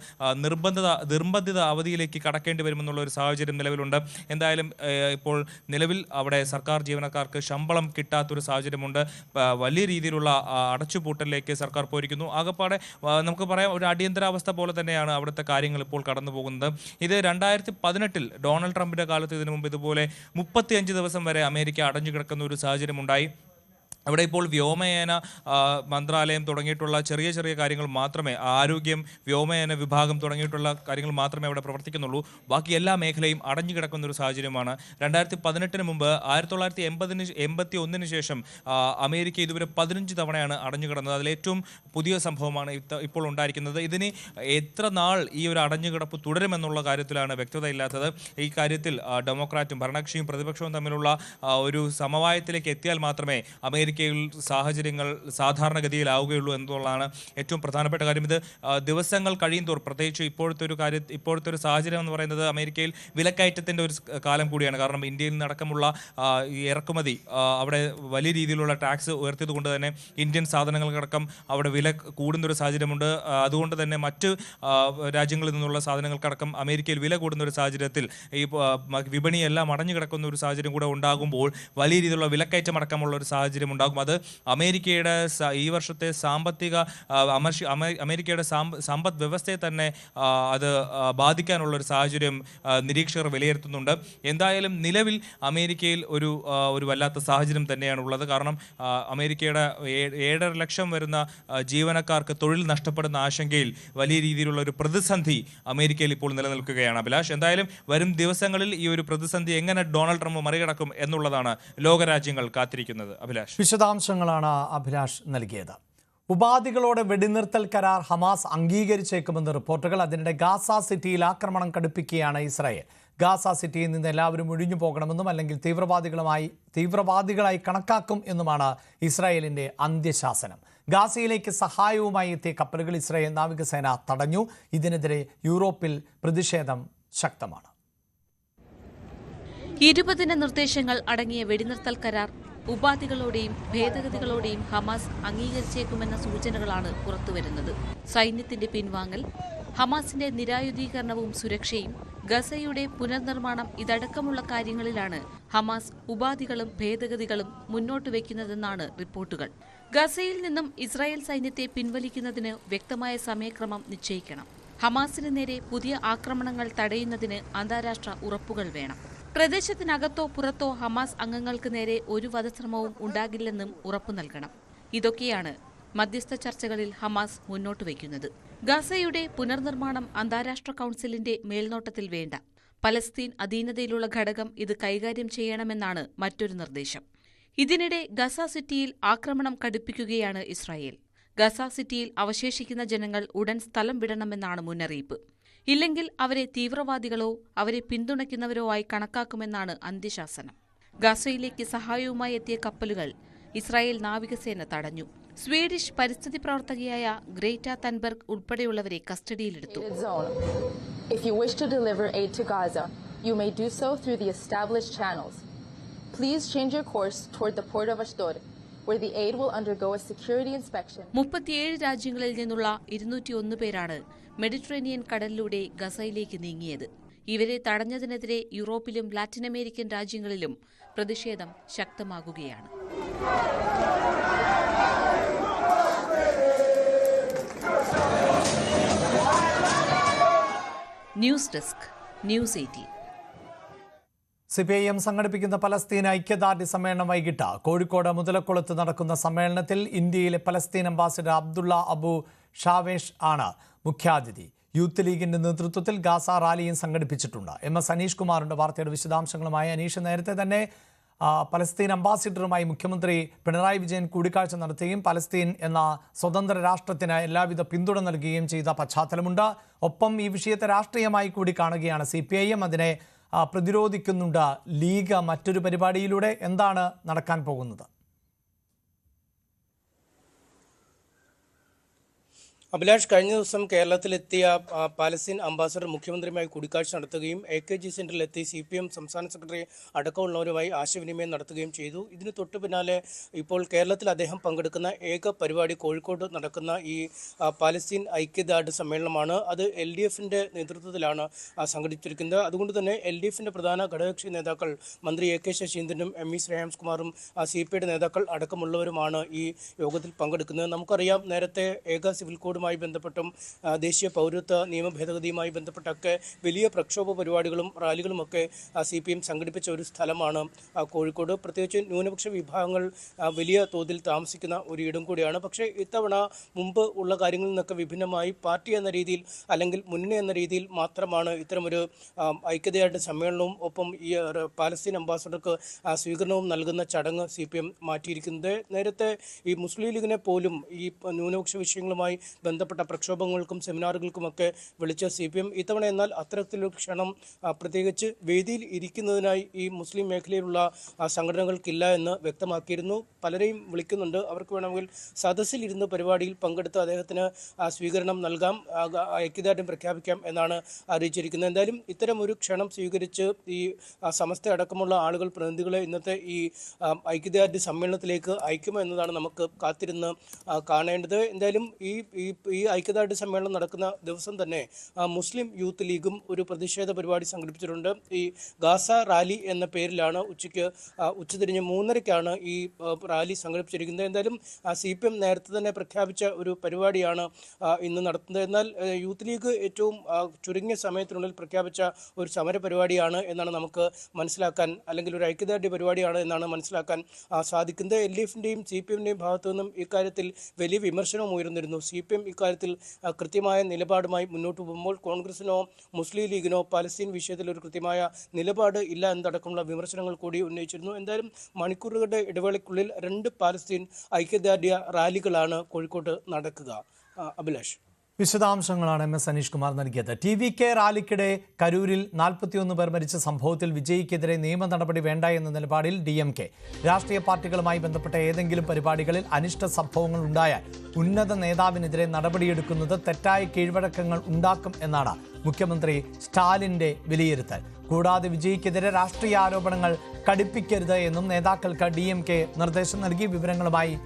നിർബന്ധിത അവധിയിലേക്ക് കടക്കേണ്ടി വരുമെന്നുള്ള ഒരു സാഹചര്യം നിലവിലുണ്ട്. എന്തായാലും ഇപ്പോൾ നിലവിൽ അവിടെ സർക്കാർ ജീവനക്കാർക്ക് ശമ്പളം കിട്ടാത്തൊരു സാഹചര്യമുണ്ട്. വലിയ രീതിയിലുള്ള അടച്ചുപൂട്ടലിലേക്ക് സർക്കാർ പോയിരിക്കുന്നു. ആകപ്പാടെ നമുക്ക് പറയാം ഒരു അടിയന്തരാവസ്ഥ പോലെ തന്നെയാണ് അവിടുത്തെ കാര്യങ്ങൾ ഇപ്പോൾ കടന്നു പോകുന്നത്. ഇത് 2018 ഡൊണാൾഡ് ട്രംപിന്റെ കാലത്ത് ഇതിനു മുമ്പ് ഇതുപോലെ 35 ദിവസം വരെ അമേരിക്ക അടഞ്ഞു കിടക്കുന്ന ഒരു സാഹചര്യമുണ്ടായി. അവിടെ ഇപ്പോൾ വ്യോമയാന മന്ത്രാലയം തുടങ്ങിയിട്ടുള്ള ചെറിയ ചെറിയ കാര്യങ്ങൾ മാത്രമേ, ആരോഗ്യം, വ്യോമയാന വിഭാഗം തുടങ്ങിയിട്ടുള്ള കാര്യങ്ങൾ മാത്രമേ അവിടെ പ്രവർത്തിക്കുന്നുള്ളൂ. ബാക്കി എല്ലാ മേഖലയും അടഞ്ഞു കിടക്കുന്ന ഒരു സാഹചര്യമാണ്. 2018 മുമ്പ് 1981 ശേഷം അമേരിക്ക ഇതുവരെ 15 തവണയാണ് അടഞ്ഞു കിടന്നത്. അതിലേറ്റവും പുതിയ സംഭവമാണ് ഇപ്പോൾ ഉണ്ടായിരിക്കുന്നത്. ഇതിന് എത്ര നാൾ ഈ ഒരു അടഞ്ഞുകിടപ്പ് തുടരുമെന്നുള്ള കാര്യത്തിലാണ് വ്യക്തതയില്ലാത്തത്. ഈ കാര്യത്തിൽ ഡെമോക്രാറ്റും ഭരണകക്ഷിയും പ്രതിപക്ഷവും തമ്മിലുള്ള ഒരു സമവായത്തിലേക്ക് എത്തിയാൽ മാത്രമേ അമേരിക്കയിൽ സാഹചര്യങ്ങൾ സാധാരണഗതിയിലാവുകയുള്ളൂ എന്നുള്ളതാണ് ഏറ്റവും പ്രധാനപ്പെട്ട കാര്യം. ഇത് ദിവസങ്ങൾ കഴിയുന്തോറും, പ്രത്യേകിച്ച് ഇപ്പോഴത്തെ ഒരു സാഹചര്യം എന്ന് പറയുന്നത് അമേരിക്കയിൽ വിലക്കയറ്റത്തിൻ്റെ ഒരു കാലം കൂടിയാണ്. കാരണം ഇന്ത്യയിൽ നിന്നടക്കമുള്ള ഈ ഇറക്കുമതി അവിടെ വലിയ രീതിയിലുള്ള ടാക്സ് ഉയർത്തിയത് കൊണ്ട് തന്നെ ഇന്ത്യൻ സാധനങ്ങൾക്കടക്കം അവിടെ വില കൂടുന്നൊരു സാഹചര്യമുണ്ട്. അതുകൊണ്ട് തന്നെ മറ്റ് രാജ്യങ്ങളിൽ നിന്നുള്ള സാധനങ്ങൾക്കടക്കം അമേരിക്കയിൽ വില കൂടുന്ന ഒരു സാഹചര്യത്തിൽ ഈ വിപണിയെല്ലാം അടഞ്ഞു കിടക്കുന്ന ഒരു സാഹചര്യം കൂടെ ഉണ്ടാകുമ്പോൾ വലിയ രീതിയിലുള്ള വിലക്കയറ്റം അടക്കമുള്ള ഒരു സാഹചര്യം ഉണ്ടാകും. അത് അമേരിക്കയുടെ ഈ വർഷത്തെ അമേരിക്കയുടെ സമ്പദ് വ്യവസ്ഥയെ തന്നെ അത് ബാധിക്കാനുള്ള ഒരു സാഹചര്യം നിരീക്ഷകർ വിലയിരുത്തുന്നുണ്ട്. എന്തായാലും നിലവിൽ അമേരിക്കയിൽ ഒരു വല്ലാത്ത സാഹചര്യം തന്നെയാണ് ഉള്ളത്. കാരണം അമേരിക്കയുടെ 7.5 ലക്ഷം വരുന്ന ജീവനക്കാർക്ക് തൊഴിൽ നഷ്ടപ്പെടുന്ന ആശങ്കയിൽ വലിയ രീതിയിലുള്ള ഒരു പ്രതിസന്ധി അമേരിക്കയിൽ ഇപ്പോൾ നിലനിൽക്കുകയാണ്. അഭിലാഷ്, എന്തായാലും വരും ദിവസങ്ങളിൽ ഈ ഒരു പ്രതിസന്ധി എങ്ങനെ ഡൊണാൾഡ് ട്രംപ് മറികടക്കും എന്നുള്ളതാണ് ലോകരാജ്യങ്ങൾ കാത്തിരിക്കുന്നത്. അഭിലാഷ്, വിശദാംശങ്ങളാണ് അഭിലാഷ് നൽകിയത്. ഉപാധികളോടെ വെടിനിർത്തൽ കരാർ ഹമാസ് അംഗീകരിച്ചേക്കുമെന്ന് റിപ്പോർട്ടുകൾ. അതിനിടെ ഗാസ സിറ്റിയിൽ ആക്രമണം കടുപ്പിക്കുകയാണ് ഇസ്രായേൽ. ഗാസ സിറ്റിയിൽ നിന്ന് എല്ലാവരും ഒഴിഞ്ഞു പോകണമെന്നും അല്ലെങ്കിൽ തീവ്രവാദികളായി കണക്കാക്കും എന്നുമാണ് ഇസ്രായേലിന്റെ അന്ത്യശാസനം. ഗാസയിലേക്ക് സഹായവുമായി എത്തിയ കപ്പലുകൾ ഇസ്രായേൽ നാവികസേന തടഞ്ഞു. ഇതിനെതിരെ യൂറോപ്പിൽ പ്രതിഷേധം ശക്തമാണ്. 20 നിർദ്ദേശങ്ങൾ അടങ്ങിയ വെടിനിർത്തൽ കരാർ ഉപാധികളോടെയും ഭേദഗതികളോടെയും ഹമാസ് അംഗീകരിച്ചേക്കുമെന്ന സൂചനകളാണ് പുറത്തുവരുന്നത്. സൈന്യത്തിന്റെ പിൻവാങ്ങൽ, ഹമാസിന്റെ നിരായുധീകരണവും സുരക്ഷയും, ഗസയുടെ പുനർനിർമ്മാണം ഇതടക്കമുള്ള കാര്യങ്ങളിലാണ് ഹമാസ് ഉപാധികളും ഭേദഗതികളും മുന്നോട്ട് വയ്ക്കുന്നതെന്നാണ് റിപ്പോർട്ടുകൾ. ഗസയിൽ നിന്നും ഇസ്രായേൽ സൈന്യത്തെ പിൻവലിക്കുന്നതിന് വ്യക്തമായ സമയക്രമം നിശ്ചയിക്കണം. ഹമാസിന് നേരെ പുതിയ ആക്രമണങ്ങൾ തടയുന്നതിന് അന്താരാഷ്ട്ര ഉറപ്പുകൾ വേണം. പ്രദേശത്തിനകത്തോ പുറത്തോ ഹമാസ് അംഗങ്ങൾക്ക് നേരെ ഒരു വധശ്രമവും ഉണ്ടാകില്ലെന്നും ഉറപ്പു നൽകണം. ഇതൊക്കെയാണ് മധ്യസ്ഥ ചർച്ചകളിൽ ഹമാസ് മുന്നോട്ട് വയ്ക്കുന്നത്. ഗസയുടെ പുനർനിർമ്മാണം അന്താരാഷ്ട്ര കൌൺസിലിന്റെ മേൽനോട്ടത്തിൽ വേണ്ട. പലസ്തീൻ അധീനതയിലുള്ള ഘടകം ഇത് കൈകാര്യം ചെയ്യണമെന്നാണ് മറ്റൊരു നിർദ്ദേശം. ഇതിനിടെ ഗസ സിറ്റിയിൽ ആക്രമണം കടുപ്പിക്കുകയാണ് ഇസ്രായേൽ. ഗസ സിറ്റിയിൽ അവശേഷിക്കുന്ന ജനങ്ങൾ ഉടൻ സ്ഥലം വിടണമെന്നാണ് മുന്നറിയിപ്പ്. ഇല്ലെങ്കിൽ അവരെ തീവ്രവാദികളോ അവരെ പിന്തുണയ്ക്കുന്നവരോ ആയി കണക്കാക്കുമെന്നാണ് അന്ത്യശാസനം. ഗസയിലേക്ക് സഹായവുമായി എത്തിയ കപ്പലുകൾ ഇസ്രായേൽ നാവികസേന തടഞ്ഞു. സ്വീഡിഷ് പരിസ്ഥിതി പ്രവർത്തകയായ ഗ്രേറ്റ തൻബർഗ് ഉൾപ്പെടെയുള്ളവരെ കസ്റ്റഡിയിലെടുത്തു. If you wish to deliver aid to Gaza, you may do so through the established channels. Please change your course toward the port of Ashdod, where the aid will undergo a security inspection. 37 രാജ്യങ്ങളിൽ നിന്നുള്ള 201 പേരാണ് Mediterranean കടലിലൂടെ ഗസയിലേക്ക് നീങ്ങിയത്. ഇവരെ തടഞ്ഞതിനെതിരെ യൂറോപ്പിലും Latin American രാജ്യങ്ങളിലും പ്രതിഷേധം ശക്തമാകുകയാണ്. News desk, news 18. CPIM സംഘടിപ്പിക്കുന്ന പലസ്തീൻ ഐക്യദാർഢ്യ സമ്മേളനം വൈകിട്ട് കോഴിക്കോട് മുതലക്കുളത്ത് നടക്കുന്ന സമ്മേളനത്തിൽ ഇന്ത്യയിലെ പലസ്തീൻ അംബാസിഡർ അബ്ദുള്ള അബു ഷാവേഷ് ആണ് മുഖ്യാതിഥി. യൂത്ത് ലീഗിന്റെ നേതൃത്വത്തിൽ ഗാസ റാലിയും സംഘടിപ്പിച്ചിട്ടുണ്ട്. MS അനീഷ് കുമാറിന്റെ വാർത്തയുടെ വിശദാംശങ്ങളുമായി. അനീഷ്, നേരത്തെ തന്നെ പലസ്തീൻ അംബാസിഡറുമായി മുഖ്യമന്ത്രി പിണറായി വിജയൻ കൂടിക്കാഴ്ച നടത്തുകയും പലസ്തീൻ എന്ന സ്വതന്ത്ര രാഷ്ട്രത്തിന് എല്ലാവിധ പിന്തുണ നൽകുകയും ചെയ്ത പശ്ചാത്തലമുണ്ട്. ഒപ്പം ഈ വിഷയത്തെ രാഷ്ട്രീയമായി കൂടി കാണുകയാണ് CPIM. അതിനെ പ്രതിരോധിക്കുന്നുണ്ട് ലീഗ് മറ്റൊരു പരിപാടിയിലൂടെ. എന്താണ് നടക്കാൻ പോകുന്നത്? അഭിലാഷ്, കഴിഞ്ഞ ദിവസം കേരളത്തിലെത്തിയ പാലസ്തീൻ അംബാസഡർ മുഖ്യമന്ത്രിയുമായി കൂടിക്കാഴ്ച നടത്തുകയും AKG സെന്ററിലെത്തി CPM സംസ്ഥാന സെക്രട്ടറി അടക്കമുള്ളവരുമായി ആശയവിനിമയം നടത്തുകയും ചെയ്തു. ഇതിന് തൊട്ടു പിന്നാലെ ഇപ്പോൾ കേരളത്തിൽ അദ്ദേഹം പങ്കെടുക്കുന്ന ഏക പരിപാടി കോഴിക്കോട് നടക്കുന്ന ഈ പാലസ്തീൻ ഐക്യദാർഢ്യ സമ്മേളനമാണ്. അത് LDFന്റെ നേതൃത്വത്തിലാണ് സംഘടിപ്പിച്ചിരിക്കുന്നത്. അതുകൊണ്ട് തന്നെ LDFന്റെ പ്രധാന ഘടകകക്ഷി നേതാക്കൾ മന്ത്രി AK ശശീന്ദ്രനും ME ശ്രേയാംസ്കുമാറും CPIയുടെ നേതാക്കൾ അടക്കമുള്ളവരുമാണ് ഈ യോഗത്തിൽ പങ്കെടുക്കുന്നത്. നമുക്കറിയാം, നേരത്തെ ഏക സിവിൽ കോഡ് ബന്ധപ്പെട്ടും ദേശീയ പൗരത്വ നിയമ ഭേദഗതിയുമായി ബന്ധപ്പെട്ടൊക്കെ വലിയ പ്രക്ഷോഭ പരിപാടികളും റാലികളുമൊക്കെ CPM സംഘടിപ്പിച്ച ഒരു സ്ഥലമാണ് കോഴിക്കോട്. പ്രത്യേകിച്ച് ന്യൂനപക്ഷ വിഭാഗങ്ങൾ വലിയ തോതിൽ താമസിക്കുന്ന ഒരു ഇടം കൂടിയാണ്. പക്ഷേ ഇത്തവണ മുമ്പ് ഉള്ള കാര്യങ്ങളിൽ നിന്നൊക്കെ വിഭിന്നമായി പാർട്ടി എന്ന രീതിയിൽ അല്ലെങ്കിൽ മുന്നണി എന്ന രീതിയിൽ മാത്രമാണ് ഇത്തരമൊരു ഐക്യദാർഢ്യ സമ്മേളനവും ഒപ്പം ഈ പാലസ്തീൻ അംബാസഡർക്ക് സ്വീകരണവും നൽകുന്ന ചടങ്ങ് CPM മാറ്റിയിരിക്കുന്നത്. നേരത്തെ ഈ മുസ്ലിം ലീഗിനെ പോലും ഈ ന്യൂനപക്ഷ വിഷയങ്ങളുമായി ബന്ധപ്പെട്ട പ്രക്ഷോഭങ്ങൾക്കും സെമിനാറുകൾക്കുമൊക്കെ വിളിച്ച CPM ഇത്തവണ എന്നാൽ അത്തരത്തിലൊരു ക്ഷണം പ്രത്യേകിച്ച് വേദിയിൽ ഇരിക്കുന്നതിനായി ഈ മുസ്ലിം മേഖലയിലുള്ള സംഘടനകൾക്കില്ല എന്ന് വ്യക്തമാക്കിയിരുന്നു. പലരെയും വിളിക്കുന്നുണ്ട്, അവർക്ക് വേണമെങ്കിൽ സദസ്സിൽ ഇരുന്ന് പരിപാടിയിൽ പങ്കെടുത്ത് അദ്ദേഹത്തിന് സ്വീകരണം നൽകാം, ഐക്യദാർഢ്യം പ്രഖ്യാപിക്കാം എന്നാണ് അറിയിച്ചിരിക്കുന്നത്. എന്തായാലും ഇത്തരം ഒരു ക്ഷണം സ്വീകരിച്ച് ഈ സമസ്ത അടക്കമുള്ള ആളുകൾ പ്രതിനിധികളെ ഇന്നത്തെ ഈ ഐക്യദാർഢ്യ സമ്മേളനത്തിലേക്ക് അയക്കുമോ എന്നതാണ് നമുക്ക് കാത്തിരുന്ന് കാണേണ്ടത്. എന്തായാലും ഈ ഐക്യദാർഢ്യ സമ്മേളനം നടക്കുന്ന ദിവസം തന്നെ മുസ്ലിം യൂത്ത് ലീഗും ഒരു പ്രതിഷേധ പരിപാടി സംഘടിപ്പിച്ചിട്ടുണ്ട്. ഈ ഗാസ റാലി എന്ന പേരിലാണ് ഉച്ചതിരിഞ്ഞ് 3:30 ഈ റാലി സംഘടിപ്പിച്ചിരിക്കുന്നത്. എന്തായാലും CPM നേരത്തെ തന്നെ പ്രഖ്യാപിച്ച ഒരു പരിപാടിയാണ് ഇന്ന് നടത്തുന്നത്. എന്നാൽ യൂത്ത് ലീഗ് ഏറ്റവും ചുരുങ്ങിയ സമയത്തിനുള്ളിൽ പ്രഖ്യാപിച്ച ഒരു സമര പരിപാടിയാണ് എന്നാണ് നമുക്ക് മനസ്സിലാക്കാൻ, അല്ലെങ്കിൽ ഒരു ഐക്യദാർഢ്യ പരിപാടിയാണ് എന്നാണ് മനസ്സിലാക്കാൻ സാധിക്കുന്നത്. LDFന്റെയും CPMന്റെയും ഭാഗത്തു നിന്നും ഇക്കാര്യത്തിൽ വലിയ വിമർശനവും ഉയർന്നിരുന്നു. CPM ഇക്കാര്യത്തിൽ കൃത്യമായ നിലപാടുമായി മുന്നോട്ട് പോകുമ്പോൾ കോൺഗ്രസിനോ മുസ്ലിം ലീഗിനോ പാലസ്തീൻ വിഷയത്തിൽ ഒരു കൃത്യമായ നിലപാട് ഇല്ല എന്നതടക്കമുള്ള വിമർശനങ്ങൾ കൂടി ഉന്നയിച്ചിരുന്നു. എന്തായാലും മണിക്കൂറുകളുടെ ഇടവേളയ്ക്കുള്ളിൽ 2 പാലസ്തീൻ ഐക്യദാർഢ്യ റാലികളാണ് കോഴിക്കോട്ട് നടക്കുക. അഭിലാഷ്, വിശദാംശങ്ങളാണ് MS അനീഷ് കുമാർ നൽകിയത്. TVK റാലിക്കിടെ കരൂരിൽ 41 പേർ മരിച്ച സംഭവത്തിൽ വിജയിക്കെതിരെ നിയമ നടപടി വേണ്ട എന്ന നിലപാടിൽ DMK. രാഷ്ട്രീയ പാർട്ടികളുമായി ബന്ധപ്പെട്ട ഏതെങ്കിലും പരിപാടികളിൽ അനിഷ്ട സംഭവങ്ങൾ ഉണ്ടായാൽ ഉന്നത നേതാവിനെതിരെ നടപടിയെടുക്കുന്നത് തെറ്റായ കീഴ്വഴക്കങ്ങൾ ഉണ്ടാക്കും എന്നാണ് മുഖ്യമന്ത്രി സ്റ്റാലിന്റെ വിലയിരുത്തൽ. കൂടാതെ വിജയിക്കെതിരെ രാഷ്ട്രീയ ആരോപണങ്ങൾ കടുപ്പിക്കരുത് എന്നും നേതാക്കൾക്ക് DMK നിർദ്ദേശം നൽകി. വിവരങ്ങളുമായി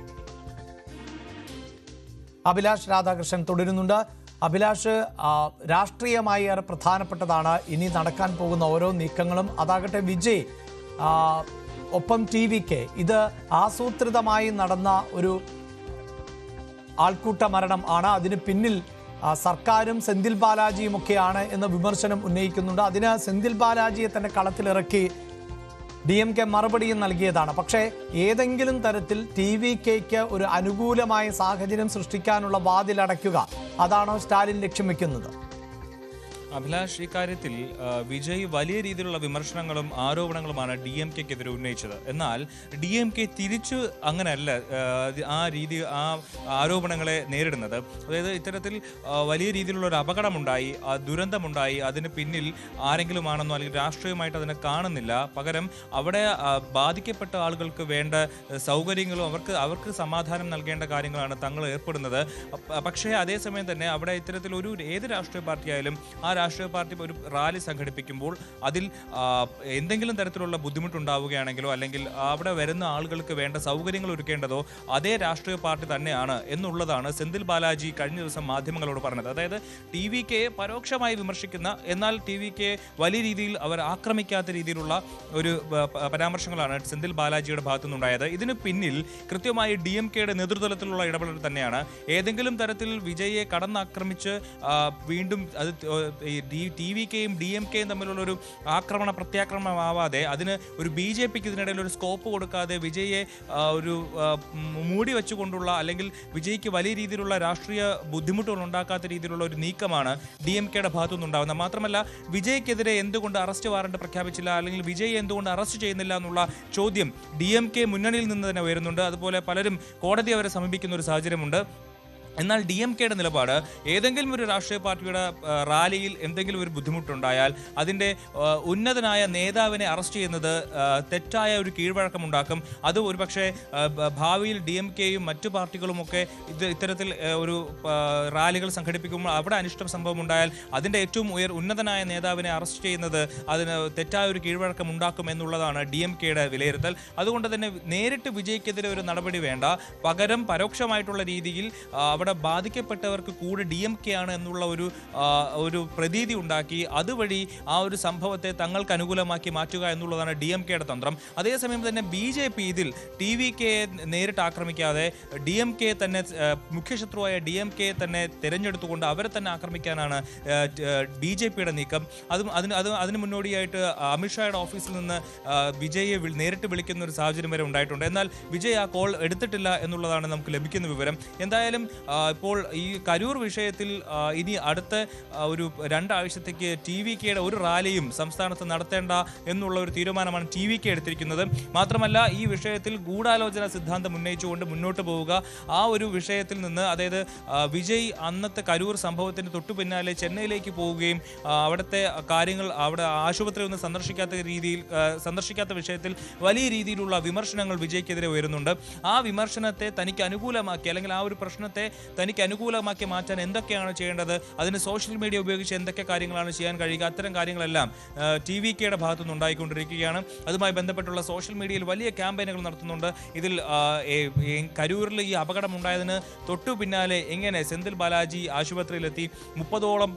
അഭിലാഷ് രാധാകൃഷ്ണൻ തുടരുന്നുണ്ട്. അഭിലാഷ്, രാഷ്ട്രീയമായി ഏറെ പ്രധാനപ്പെട്ടതാണ് ഇനി നടക്കാൻ പോകുന്ന ഓരോ നീക്കങ്ങളും. അതാകട്ടെ വിജയ് ഒപ്പം TVK, ഇത് ആസൂത്രിതമായി നടന്ന ഒരു ആൾക്കൂട്ട മരണം ആണ്. അതിന് പിന്നിൽ സർക്കാരും സെന്തിൽ ബാലാജിയും ഒക്കെയാണ് എന്ന വിമർശനം ഉന്നയിക്കുന്നുണ്ട്. അതിന് സെന്തിൽ ബാലാജിയെ തന്നെ കളത്തിലിറക്കി DMK മറുപടിയും നൽകിയതാണ്. പക്ഷേ ഏതെങ്കിലും തരത്തിൽ TVKയ്ക്ക് ഒരു അനുകൂലമായ സാഹചര്യം സൃഷ്ടിക്കാനുള്ള വാതിലടയ്ക്കുക, അതാണോ സ്റ്റാലിൻ ലക്ഷ്യം വെക്കുന്നത്? അഭിലാഷ്, ഇക്കാര്യത്തിൽ വിജയ് വലിയ രീതിയിലുള്ള വിമർശനങ്ങളും ആരോപണങ്ങളുമാണ് DMKക്കെതിരെ ഉന്നയിച്ചത്. എന്നാൽ DMK തിരിച്ചു അങ്ങനെയല്ല ആ ആരോപണങ്ങളെ നേരിടുന്നത്. അതായത് ഇത്തരത്തിൽ വലിയ രീതിയിലുള്ള ഒരു അപകടമുണ്ടായി, ദുരന്തമുണ്ടായി, അതിന് പിന്നിൽ ആരെങ്കിലും ആണെന്നോ അല്ലെങ്കിൽ രാഷ്ട്രീയമായിട്ട് അതിനെ കാണുന്നില്ല. പകരം അവിടെ ബാധിക്കപ്പെട്ട ആളുകൾക്ക് വേണ്ട സൗകര്യങ്ങളും അവർക്ക് സമാധാനം നൽകേണ്ട കാര്യങ്ങളാണ് തങ്ങൾ ഏർപ്പെടുന്നത്. പക്ഷേ അതേസമയം തന്നെ അവിടെ ഇത്തരത്തിൽ ഏത് രാഷ്ട്രീയ പാർട്ടിയായാലും ആ രാഷ്ട്രീയ പാർട്ടി ഒരു റാലി സംഘടിപ്പിക്കുമ്പോൾ അതിൽ എന്തെങ്കിലും തരത്തിലുള്ള ബുദ്ധിമുട്ടുണ്ടാവുകയാണെങ്കിലോ അല്ലെങ്കിൽ അവിടെ വരുന്ന ആളുകൾക്ക് വേണ്ട സൗകര്യങ്ങൾ ഒരുക്കേണ്ടതോ അതേ രാഷ്ട്രീയ പാർട്ടി തന്നെയാണ് എന്നുള്ളതാണ് സെന്തിൽ ബാലാജി കഴിഞ്ഞ ദിവസം മാധ്യമങ്ങളോട് പറഞ്ഞത്. അതായത് TVKയെ പരോക്ഷമായി വിമർശിക്കുന്ന, എന്നാൽ TVKയെ വലിയ രീതിയിൽ അവർ ആക്രമിക്കാത്ത രീതിയിലുള്ള ഒരു പരാമർശങ്ങളാണ് സെന്തിൽ ബാലാജിയുടെ ഭാഗത്തു നിന്നുണ്ടായത്. ഇതിന് പിന്നിൽ കൃത്യമായി DMKയുടെ നേതൃത്വത്തിലുള്ള ഇടപെടൽ തന്നെയാണ്. ഏതെങ്കിലും തരത്തിൽ വിജയെ കടന്നാക്രമിച്ച് വീണ്ടും അത് TVKയും DMKയും തമ്മിലുള്ള ഒരു ആക്രമണ പ്രത്യാക്രമണമാവാതെ അതിന് ഒരു BJPക്ക് ഇതിനിടയിൽ ഒരു സ്കോപ്പ് കൊടുക്കാതെ വിജയെ ഒരു മൂടി വെച്ചുകൊണ്ടുള്ള അല്ലെങ്കിൽ വിജയ്ക്ക് വലിയ രീതിയിലുള്ള രാഷ്ട്രീയ ബുദ്ധിമുട്ടുകൾ ഉണ്ടാക്കാത്ത രീതിയിലുള്ള ഒരു നീക്കമാണ് DMKയുടെ ഭാഗത്തു നിന്നുണ്ടാകുന്നത്. മാത്രമല്ല വിജയ്ക്കെതിരെ എന്തുകൊണ്ട് അറസ്റ്റ് വാറണ്ട് പ്രഖ്യാപിച്ചില്ല അല്ലെങ്കിൽ വിജയ് എന്തുകൊണ്ട് അറസ്റ്റ് ചെയ്യുന്നില്ല എന്നുള്ള ചോദ്യം DMK മുന്നണിയിൽ നിന്ന് തന്നെ ഉയരുന്നുണ്ട്. അതുപോലെ പലരും കോടതി അവരെ സമീപിക്കുന്ന ഒരു സാഹചര്യമുണ്ട്. എന്നാൽ DMKയുടെ നിലപാട് ഏതെങ്കിലും ഒരു രാഷ്ട്രീയ പാർട്ടിയുടെ റാലിയിൽ എന്തെങ്കിലും ഒരു ബുദ്ധിമുട്ടുണ്ടായാൽ അതിൻ്റെ ഉന്നതനായ നേതാവിനെ അറസ്റ്റ് ചെയ്യുന്നത് തെറ്റായ ഒരു കീഴ്വഴക്കമുണ്ടാക്കും. അത് ഒരുപക്ഷെ ഭാവിയിൽ DMKയും മറ്റു പാർട്ടികളുമൊക്കെ ഇത്തരത്തിൽ ഒരു റാലികൾ സംഘടിപ്പിക്കുമ്പോൾ അവിടെ അനിഷ്ട സംഭവം ഉണ്ടായാൽ അതിൻ്റെ ഏറ്റവും ഉന്നതനായ നേതാവിനെ അറസ്റ്റ് ചെയ്യുന്നത് അതിന് തെറ്റായ ഒരു കീഴ്വഴക്കം ഉണ്ടാക്കും എന്നുള്ളതാണ് DMKയുടെ വിലയിരുത്തൽ. അതുകൊണ്ട് തന്നെ നേരിട്ട് വിജയ്ക്കെതിരെ ഒരു നടപടി വേണ്ട, പകരം പരോക്ഷമായിട്ടുള്ള രീതിയിൽ അവിടെ ബാധിക്കപ്പെട്ടവർക്ക് കൂടെ DMK ആണ് എന്നുള്ള ഒരു പ്രതീതി ഉണ്ടാക്കി അതുവഴി ആ ഒരു സംഭവത്തെ തങ്ങൾക്ക് അനുകൂലമാക്കി മാറ്റുക എന്നുള്ളതാണ് DMKയുടെ തന്ത്രം. അതേസമയം തന്നെ BJP ഇതിൽ TVKയെ നേരിട്ട് ആക്രമിക്കാതെ DMK തന്നെ മുഖ്യശത്രുവായ DMK തന്നെ തിരഞ്ഞെടുത്തുകൊണ്ട് അവരെ തന്നെ ആക്രമിക്കാനാണ് BJPയുടെ നീക്കം. അതിന് മുന്നോടിയായിട്ട് അമിത്ഷായുടെ ഓഫീസിൽ നിന്ന് വിജയെ നേരിട്ട് വിളിക്കുന്ന ഒരു സാഹചര്യം വരെ ഉണ്ടായിട്ടുണ്ട്. എന്നാൽ വിജയ് ആ കോൾ എടുത്തിട്ടില്ല എന്നുള്ളതാണ് നമുക്ക് ലഭിക്കുന്ന വിവരം. എന്തായാലും ഇപ്പോൾ ഈ കരൂർ വിഷയത്തിൽ ഇനി അടുത്ത ഒരു 2 ആഴ്ചത്തേക്ക് TVKയുടെ ഒരു റാലിയും സംസ്ഥാനത്ത് നടത്തേണ്ട എന്നുള്ള ഒരു തീരുമാനമാണ് TVK എടുത്തിരിക്കുന്നത്. മാത്രമല്ല ഈ വിഷയത്തിൽ ഗൂഢാലോചന സിദ്ധാന്തം ഉന്നയിച്ചുകൊണ്ട് മുന്നോട്ട് പോവുക, ആ ഒരു വിഷയത്തിൽ നിന്ന് അതായത് വിജയ് അന്നത്തെ കരൂർ സംഭവത്തിന് തൊട്ടു പിന്നാലെ ചെന്നൈയിലേക്ക് പോവുകയും അവിടുത്തെ കാര്യങ്ങൾ അവിടെ ആശുപത്രി ഒന്ന് സന്ദർശിക്കാത്ത വിഷയത്തിൽ വലിയ രീതിയിലുള്ള വിമർശനങ്ങൾ വിജയ്ക്കെതിരെ ഉയരുന്നുണ്ട്. ആ വിമർശനത്തെ തനിക്ക് അനുകൂലമാക്കി അല്ലെങ്കിൽ ആ ഒരു പ്രശ്നത്തെ തനിക്ക് അനുകൂലമാക്കി മാറ്റാൻ എന്തൊക്കെയാണ് ചെയ്യേണ്ടത്, അതിന് സോഷ്യൽ മീഡിയ ഉപയോഗിച്ച് എന്തൊക്കെ കാര്യങ്ങളാണ് ചെയ്യാൻ കഴിയുക, അത്തരം കാര്യങ്ങളെല്ലാം TVKയുടെ ഭാഗത്തുനിന്ന് ഉണ്ടായിക്കൊണ്ടിരിക്കുകയാണ്. അതുമായി ബന്ധപ്പെട്ടുള്ള സോഷ്യൽ മീഡിയയിൽ വലിയ ക്യാമ്പയിനുകൾ നടത്തുന്നുണ്ട്. ഇതിൽ കരൂരിൽ ഈ അപകടം ഉണ്ടായതിന് തൊട്ടു പിന്നാലെ എങ്ങനെ സെന്തിൽ ബാലാജി ആശുപത്രിയിലെത്തി, 30ഓളം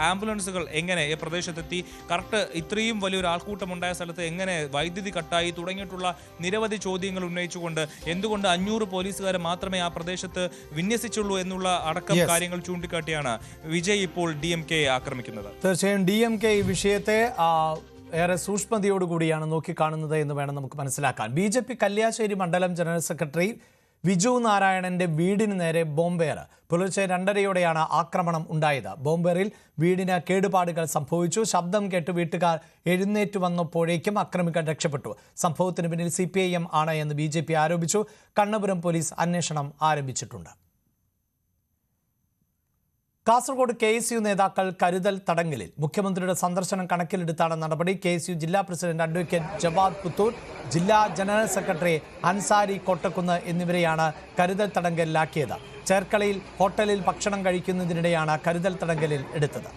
ആംബുലൻസുകൾ എങ്ങനെ ഈ പ്രദേശത്തെത്തി, കറക്റ്റ് ഇത്രയും വലിയൊരു ആൾക്കൂട്ടം ഉണ്ടായ സ്ഥലത്ത് എങ്ങനെ വൈദ്യുതി കട്ടായി തുടങ്ങിയിട്ടുള്ള നിരവധി ചോദ്യങ്ങൾ ഉന്നയിച്ചുകൊണ്ട് എന്തുകൊണ്ട് 500 പോലീസുകാരെ മാത്രമേ ആ പ്രദേശത്ത് വിന്യസിച്ചുള്ളൂ എന്നുള്ള അടക്കം കാര്യങ്ങൾ ചൂണ്ടിക്കാട്ടിയാണ് വിജയ് ഇപ്പോൾ DMKയെ ആക്രമിക്കുന്നത്. തീർച്ചയായും DMK ഈ വിഷയത്തെ ഏറെ സൂക്ഷ്മതയോടുകൂടിയാണ് നോക്കിക്കാണുന്നത് എന്ന് വേണം നമുക്ക് മനസ്സിലാക്കാൻ. BJP കല്യാശ്ശേരി മണ്ഡലം ജനറൽ സെക്രട്ടറി വിജു നാരായണന്റെ വീടിന് നേരെ ബോംബേർ. പുലർച്ചെ 2:30യോടെയാണ് ആക്രമണം ഉണ്ടായത്. ബോംബേറിൽ വീടിന് കേടുപാടുകൾ സംഭവിച്ചു. ശബ്ദം കേട്ട് വീട്ടുകാർ എഴുന്നേറ്റ് വന്നപ്പോഴേക്കും അക്രമികൾ രക്ഷപ്പെട്ടു. സംഭവത്തിന് പിന്നിൽ CPIM ആണ് എന്ന് BJP ആരോപിച്ചു. കണ്ണപുരം പോലീസ് അന്വേഷണം ആരംഭിച്ചിട്ടുണ്ട്. കാസർഗോഡ് KSU നേതാക്കൾ കരുതൽ തടങ്കലിൽ. മുഖ്യമന്ത്രിയുടെ സന്ദർശനം കണക്കിലെടുത്താണ് നടപടി. KSU ജില്ലാ പ്രസിഡന്റ് അഡ്വക്കേറ്റ് ജവാദ് പുത്തൂർ, ജില്ലാ ജനറൽ സെക്രട്ടറി അൻസാരി കോട്ടക്കുന്ന് എന്നിവരെയാണ് കരുതൽ തടങ്കലിലാക്കിയത്. ചേർക്കളയിൽ ഹോട്ടലിൽ ഭക്ഷണം കഴിക്കുന്നതിനിടെയാണ് കരുതൽ തടങ്കലിൽ എടുത്തത്.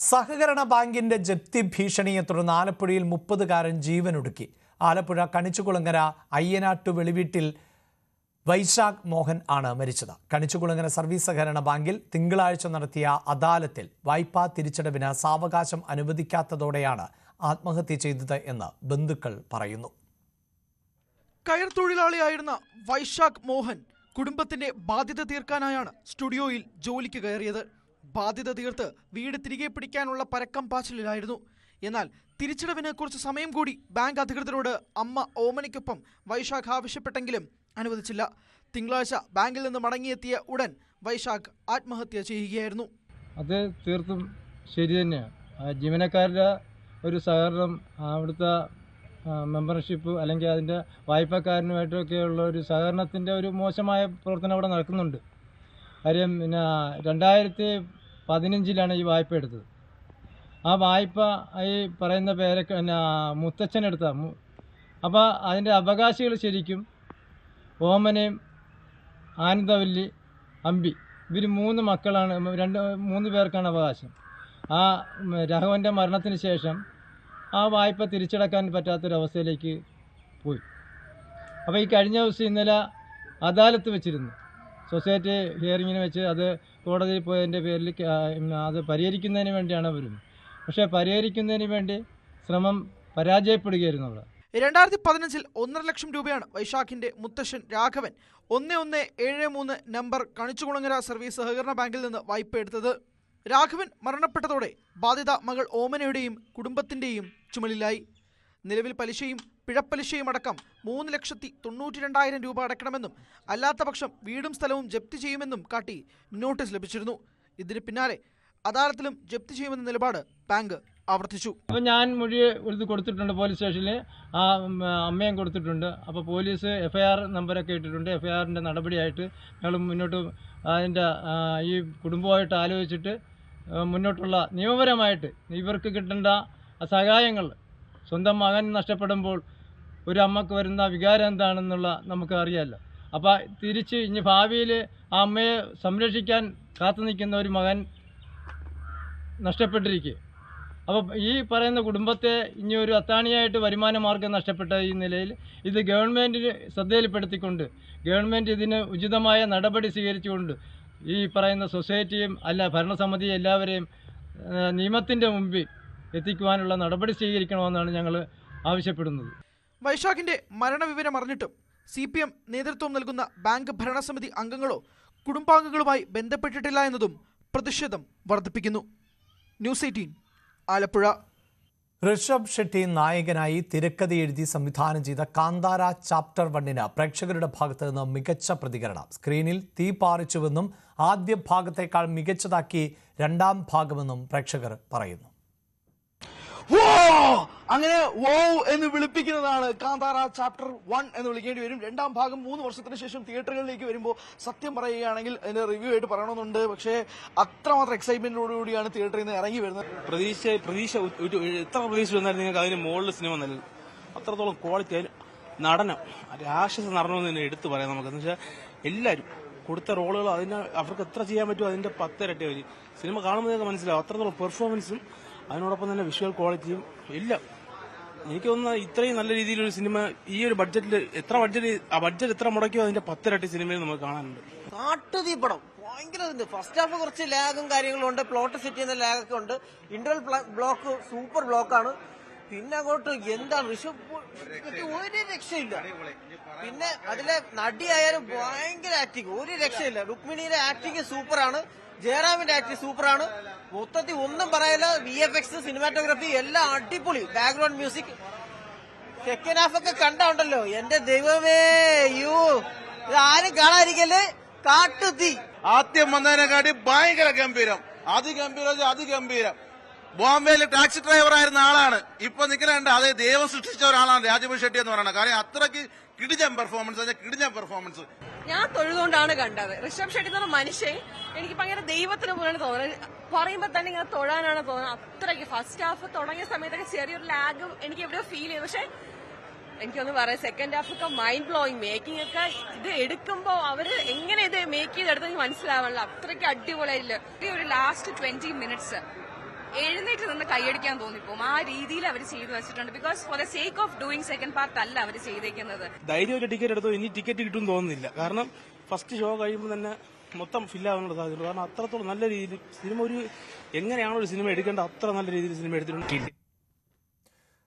സഹകരണ ബാങ്കിന്റെ ജപ്തി ഭീഷണിയെ തുടർന്ന് ആലപ്പുഴയിൽ 30കാരൻ ജീവനൊടുക്കി. ആലപ്പുഴ കണിച്ചുകുളങ്ങര അയ്യനാട്ടു വെളിവീട്ടിൽ വൈശാഖ് മോഹൻ ആണ് മരിച്ചത്. കണിച്ചുകുളങ്ങര സർവീസ് സഹകരണ ബാങ്കിൽ തിങ്കളാഴ്ച നടത്തിയ അദാലത്തിൽ വായ്പാ തിരിച്ചടവിന് സാവകാശം അനുവദിക്കാത്തതോടെയാണ് ആത്മഹത്യ ചെയ്തത് എന്ന് ബന്ധുക്കൾ പറയുന്നു. കയർ തൊഴിലാളിയായിരുന്ന വൈശാഖ് മോഹൻ കുടുംബത്തിന്റെ ബാധ്യത തീർക്കാനായാണ് സ്റ്റുഡിയോയിൽ ജോലിക്ക് കയറിയത്. ബാധ്യത തീർത്ത് വീട് തിരികെ പിടിക്കാനുള്ള പരക്കം പാച്ചിലായിരുന്നു. എന്നാൽ തിരിച്ചടവിന് കുറച്ച് സമയം കൂടി ബാങ്ക് അധികൃതരോട് അമ്മ ഓമനയ്ക്കൊപ്പം വൈശാഖ് ആവശ്യപ്പെട്ടെങ്കിലും അനുവദിച്ചില്ല. തിങ്കളാഴ്ച ബാങ്കിൽ നിന്ന് മടങ്ങിയെത്തിയ ഉടൻ വൈശാഖ് ആത്മഹത്യ ചെയ്യുകയായിരുന്നു. അത് തീർത്തും ശരി തന്നെയാണ്. ജീവനക്കാരുടെ ഒരു സഹകരണം, അവിടുത്തെ മെമ്പർഷിപ്പ് അല്ലെങ്കിൽ അതിൻ്റെ വായ്പക്കാരനുമായിട്ടൊക്കെയുള്ള ഒരു സഹകരണത്തിൻ്റെ ഒരു മോശമായ പ്രവർത്തനം അവിടെ നടക്കുന്നുണ്ട്. കാര്യം 2015 ഈ വായ്പ എടുത്തത്. ആ വായ്പ ഈ പറയുന്ന പേരൊക്കെ മുത്തച്ഛനെടുത്ത. അപ്പോൾ അതിൻ്റെ അവകാശികൾ ശരിക്കും ഓമനയും ആനന്ദവല്ലി അമ്പി, ഇവർ 3 മക്കളാണ്. 3 പേർക്കാണ് അവകാശം. ആ രാഘവൻ്റെ മരണത്തിന് ശേഷം ആ വായ്പ തിരിച്ചടക്കാൻ പറ്റാത്തൊരവസ്ഥയിലേക്ക് പോയി. അപ്പോൾ ഈ കഴിഞ്ഞ ദിവസം ഇന്നലെ അദാലത്ത് വെച്ചിരുന്നു. സൊസൈറ്റി ഹിയറിങ്ങിന് വെച്ച് അത് കോടതിയിൽ പോയതിൻ്റെ പേരിൽ അത് പരിഹരിക്കുന്നതിന് വേണ്ടിയാണ് വരുന്നത്. പക്ഷേ പരിഹരിക്കുന്നതിന് വേണ്ടി ശ്രമം പരാജയപ്പെടുകയായിരുന്നു. അവിടെ 2015 1.5 ലക്ഷം രൂപയാണ് വൈശാഖിന്റെ മുത്തശ്ശൻ രാഘവൻ 1173 നമ്പർ കണിച്ചുകുളങ്ങര സർവീസ് സഹകരണ ബാങ്കിൽ നിന്ന് വായ്പ എടുത്തത്. രാഘവൻ മരണപ്പെട്ടതോടെ ബാധ്യത മകൾ ഓമനയുടെയും കുടുംബത്തിന്റെയും ചുമലിലായി. നിലവിൽ പലിശയും പിഴപ്പലിശയും അടക്കം 3,92,000 രൂപ അടയ്ക്കണമെന്നും അല്ലാത്തപക്ഷം വീടും സ്ഥലവും ജപ്തി ചെയ്യുമെന്നും കാട്ടി നോട്ടീസ് ലഭിച്ചിരുന്നു. ഇതിന് പിന്നാലെ അദാലത്തിലും ജപ്തി ചെയ്യുമെന്ന നിലപാട് ബാങ്ക് ആവർത്തിച്ചു. അപ്പോൾ ഞാൻ മൊഴി എടുത്ത് കൊടുത്തിട്ടുണ്ട് പോലീസ് സ്റ്റേഷനിൽ, ആ അമ്മയും കൊടുത്തിട്ടുണ്ട്. അപ്പോൾ പോലീസ് FIR നമ്പറൊക്കെ ഇട്ടിട്ടുണ്ട്. FIRന്റെ നടപടിയായിട്ട് ഞങ്ങൾ മുന്നോട്ട് അതിൻ്റെ ഈ കുടുംബമായിട്ട് ആലോചിച്ചിട്ട് മുന്നോട്ടുള്ള നിയമപരമായിട്ട് ഇവർക്ക് കിട്ടേണ്ട സഹായങ്ങൾ, സ്വന്തം മകൻ നഷ്ടപ്പെടുമ്പോൾ ഒരു അമ്മക്ക് വരുന്ന വികാരം എന്താണെന്നുള്ള നമുക്ക് അറിയാമല്ലോ. അപ്പോൾ തിരിച്ച് ഇനി ഭാവിയിൽ ആ അമ്മയെ സംരക്ഷിക്കാൻ കാത്തു നിൽക്കുന്ന ഒരു മകൻ നഷ്ടപ്പെട്ടിരിക്കുക. അപ്പോൾ ഈ പറയുന്ന കുടുംബത്തെ ഇനി ഒരു അത്താണിയായിട്ട് വരുമാന മാർഗം നഷ്ടപ്പെട്ട ഈ നിലയിൽ ഇത് ഗവൺമെൻറ്റിന് ശ്രദ്ധയിൽപ്പെടുത്തിക്കൊണ്ട് ഗവൺമെൻറ് ഇതിന് ഉചിതമായ നടപടി സ്വീകരിച്ചുകൊണ്ട് ഈ പറയുന്ന സൊസൈറ്റിയും ഭരണസമിതിയും എല്ലാവരെയും നിയമത്തിൻ്റെ മുമ്പിൽ എത്തിക്കുവാനുള്ള നടപടി സ്വീകരിക്കണമെന്നാണ് ഞങ്ങൾ ആവശ്യപ്പെടുന്നത്. വൈശാഖിന്റെ മരണവിവരം അറിഞ്ഞിട്ടും CPM നേതൃത്വം നൽകുന്ന ബാങ്ക് ഭരണസമിതി അംഗങ്ങളോ കുടുംബാംഗങ്ങളുമായി ബന്ധപ്പെട്ടിട്ടില്ല എന്നതും പ്രതിഷേധം വർദ്ധിപ്പിക്കുന്നു. ന്യൂസ് 18 ആലപ്പുഴ. ഋഷഭ് ഷെട്ടി നായകനായി തിരക്കഥ എഴുതി സംവിധാനം ചെയ്ത കാന്താര ചാപ്റ്റർ 1 പ്രേക്ഷകരുടെ ഭാഗത്ത് നിന്ന് മികച്ച പ്രതികരണം. സ്ക്രീനിൽ തീ പാറിച്ചുവെന്നും ആദ്യ ഭാഗത്തേക്കാൾ മികച്ചതാക്കി രണ്ടാം ഭാഗമെന്നും പ്രേക്ഷകർ പറയുന്നു. അങ്ങനെ വോ എന്ന് വിളിപ്പിക്കുന്നതാണ് കാന്താര ചാപ്റ്റർ 1 എന്ന് വിളിക്കേണ്ടി വരും. രണ്ടാം ഭാഗം 3 വർഷത്തിന് ശേഷം തിയേറ്ററുകളിലേക്ക് വരുമ്പോൾ സത്യം പറയുകയാണെങ്കിൽ അതിന്റെ റിവ്യൂ ആയിട്ട് പറയണമെന്നുണ്ട്. പക്ഷേ അത്രമാത്രം എക്സൈറ്റ്മെന്റോടുകൂടിയാണ് തിയേറ്ററിൽ നിന്ന് ഇറങ്ങി വരുന്നത്. പ്രതീക്ഷ എത്ര പ്രതീക്ഷ വന്നാലും നിങ്ങൾക്ക് അതിന് മുകളിൽ സിനിമ നല്ലത്. അത്രത്തോളം ക്വാളിറ്റി നടനം, രാക്ഷസ നടണമെന്ന് തന്നെ എടുത്തു പറയാം നമുക്ക്. എന്ന് വെച്ചാൽ എല്ലാവരും കൊടുത്ത റോളുകൾ അവർക്ക് എത്ര ചെയ്യാൻ പറ്റുമോ അതിന്റെ 10 ഇരട്ടി വരും. സിനിമ കാണുമ്പോൾ നിങ്ങൾക്ക് മനസ്സിലാവും അത്രത്തോളം പെർഫോമൻസും അതിനോടൊപ്പം തന്നെ വിഷ്വൽ ക്വാളിറ്റിയും എല്ലാം. എനിക്ക് തോന്നുന്നു ഇത്രയും നല്ല രീതിയിലൊരു സിനിമ ഈ ഒരു ബഡ്ജറ്റിൽ ബഡ്ജറ്റ് എത്ര മുടക്കിയോ അതിന്റെ 10 ഇരട്ടി സിനിമയിൽ നമുക്ക് കാണാനുണ്ട്. കാട്ടുതീ പടം ഭയങ്കര. ഫസ്റ്റ് ഹാഫ് കുറച്ച് ലാഗും കാര്യങ്ങളും ഉണ്ട്, പ്ലോട്ട് സെറ്റ് ചെയ്യുന്ന ലാഗൊക്കെ ഉണ്ട്. ഇന്റർവൽ ബ്ലോക്ക് സൂപ്പർ ബ്ലോക്കാണ്. പിന്നെ അങ്ങോട്ട് എന്താണ് ഋഷഭ് ഒരു രക്ഷയില്ല. പിന്നെ അതിലെ നടിയായാലും ഭയങ്കര ആക്ടിങ്, ഒരു രക്ഷയില്ല. രുക്മിണിയുടെ ആക്ടിങ് സൂപ്പറാണ്, ജയറാമിന്റെ ആക്ടിങ് സൂപ്പറാണ്. മൊത്തത്തിൽ ഒന്നും പറയല്ല. VFX, സിനിമാറ്റോഗ്രാഫി എല്ലാം അടിപൊളി. ബാക്ക്ഗ്രൗണ്ട് മ്യൂസിക്, സെക്കൻഡ് ഹാഫ് ഒക്കെ കണ്ടുണ്ടല്ലോ, എന്റെ ദൈവമേ, ഇത് ആരും കാണാതിരിക്കല്ലേ. കാട്ടുതീ ആദ്യം വന്നതിനെക്കാട്ടി ഭയങ്കര ഗംഭീരം, അതിഗംഭീരം. ബോംബെയിൽ ടാക്സി ഡ്രൈവറായിരുന്ന ആളാണ്, ഇപ്പൊ നിൽക്കുന്നുണ്ട്. അത് ദൈവം സൃഷ്ടിച്ച ഒരാളാണ് രാജീവ് ഷെട്ടി എന്ന് പറയുന്നത്. കാരണം അത്രയ്ക്ക് കിടിഞ്ഞ പെർഫോമൻസ്. ഞാൻ തൊഴുതുകൊണ്ടാണ് കണ്ടത്. ഋഷഭ് ഷെട്ടി എന്ന് പറഞ്ഞ മനുഷ്യൻ എനിക്ക് ഭയങ്കര ദൈവത്തിന് പോലെയാണ് തോന്നുന്നത്. പറയുമ്പോൾ തന്നെ ഇങ്ങനെ തൊഴാനാണ് തോന്നുന്നത്. അത്രയ്ക്ക് ഫസ്റ്റ് ഹാഫ് തുടങ്ങിയ സമയത്തൊക്കെ ചെറിയൊരു ലാഗ് എനിക്ക് എവിടെയോ ഫീൽ ചെയ്തു. പക്ഷെ എനിക്കൊന്ന് പറയാം, സെക്കൻഡ് ഹാഫ് ഒക്കെ മൈൻഡ് ബ്ലോയിങ്. മേക്കിംഗ് ഒക്കെ ഇത് എടുക്കുമ്പോൾ അവര് എങ്ങനെ ഇത് മേക്ക് ചെയ്തെടുത്തെങ്കിൽ മനസ്സിലാവണല്ലോ. അത്രയ്ക്ക് അടിപൊളിയായില്ല. ഒരു ലാസ്റ്റ് 20 മിനിറ്റ്സ് എഴുന്നേറ്റ് നിന്ന് കൈയടിക്കാൻ തോന്നിപ്പോകും. ആ രീതിയിൽ അവർ ചെയ്തു വെച്ചിട്ടുണ്ട്. Because for the sake of doing second part അല്ല അവർ ചെയ്തേക്കുന്നത്. ധൈര്യമായിട്ട് ടിക്കറ്റ് എടുത്തോ, ഇനി ടിക്കറ്റ് കിട്ടും തോന്നുന്നില്ല. കാരണം ഫസ്റ്റ് ഷോ കഴിയുമ്പോൾ തന്നെ മൊത്തം ഫില്ലാവാനുള്ള സാധ്യതയുണ്ട്. കാരണം അത്രത്തോളം നല്ല രീതിയിൽ സിനിമ എങ്ങനെയാണോ ഒരു സിനിമ എടുക്കേണ്ടത് അത്ര നല്ല രീതിയിൽ സിനിമ എടുത്തിട്ടുണ്ട്.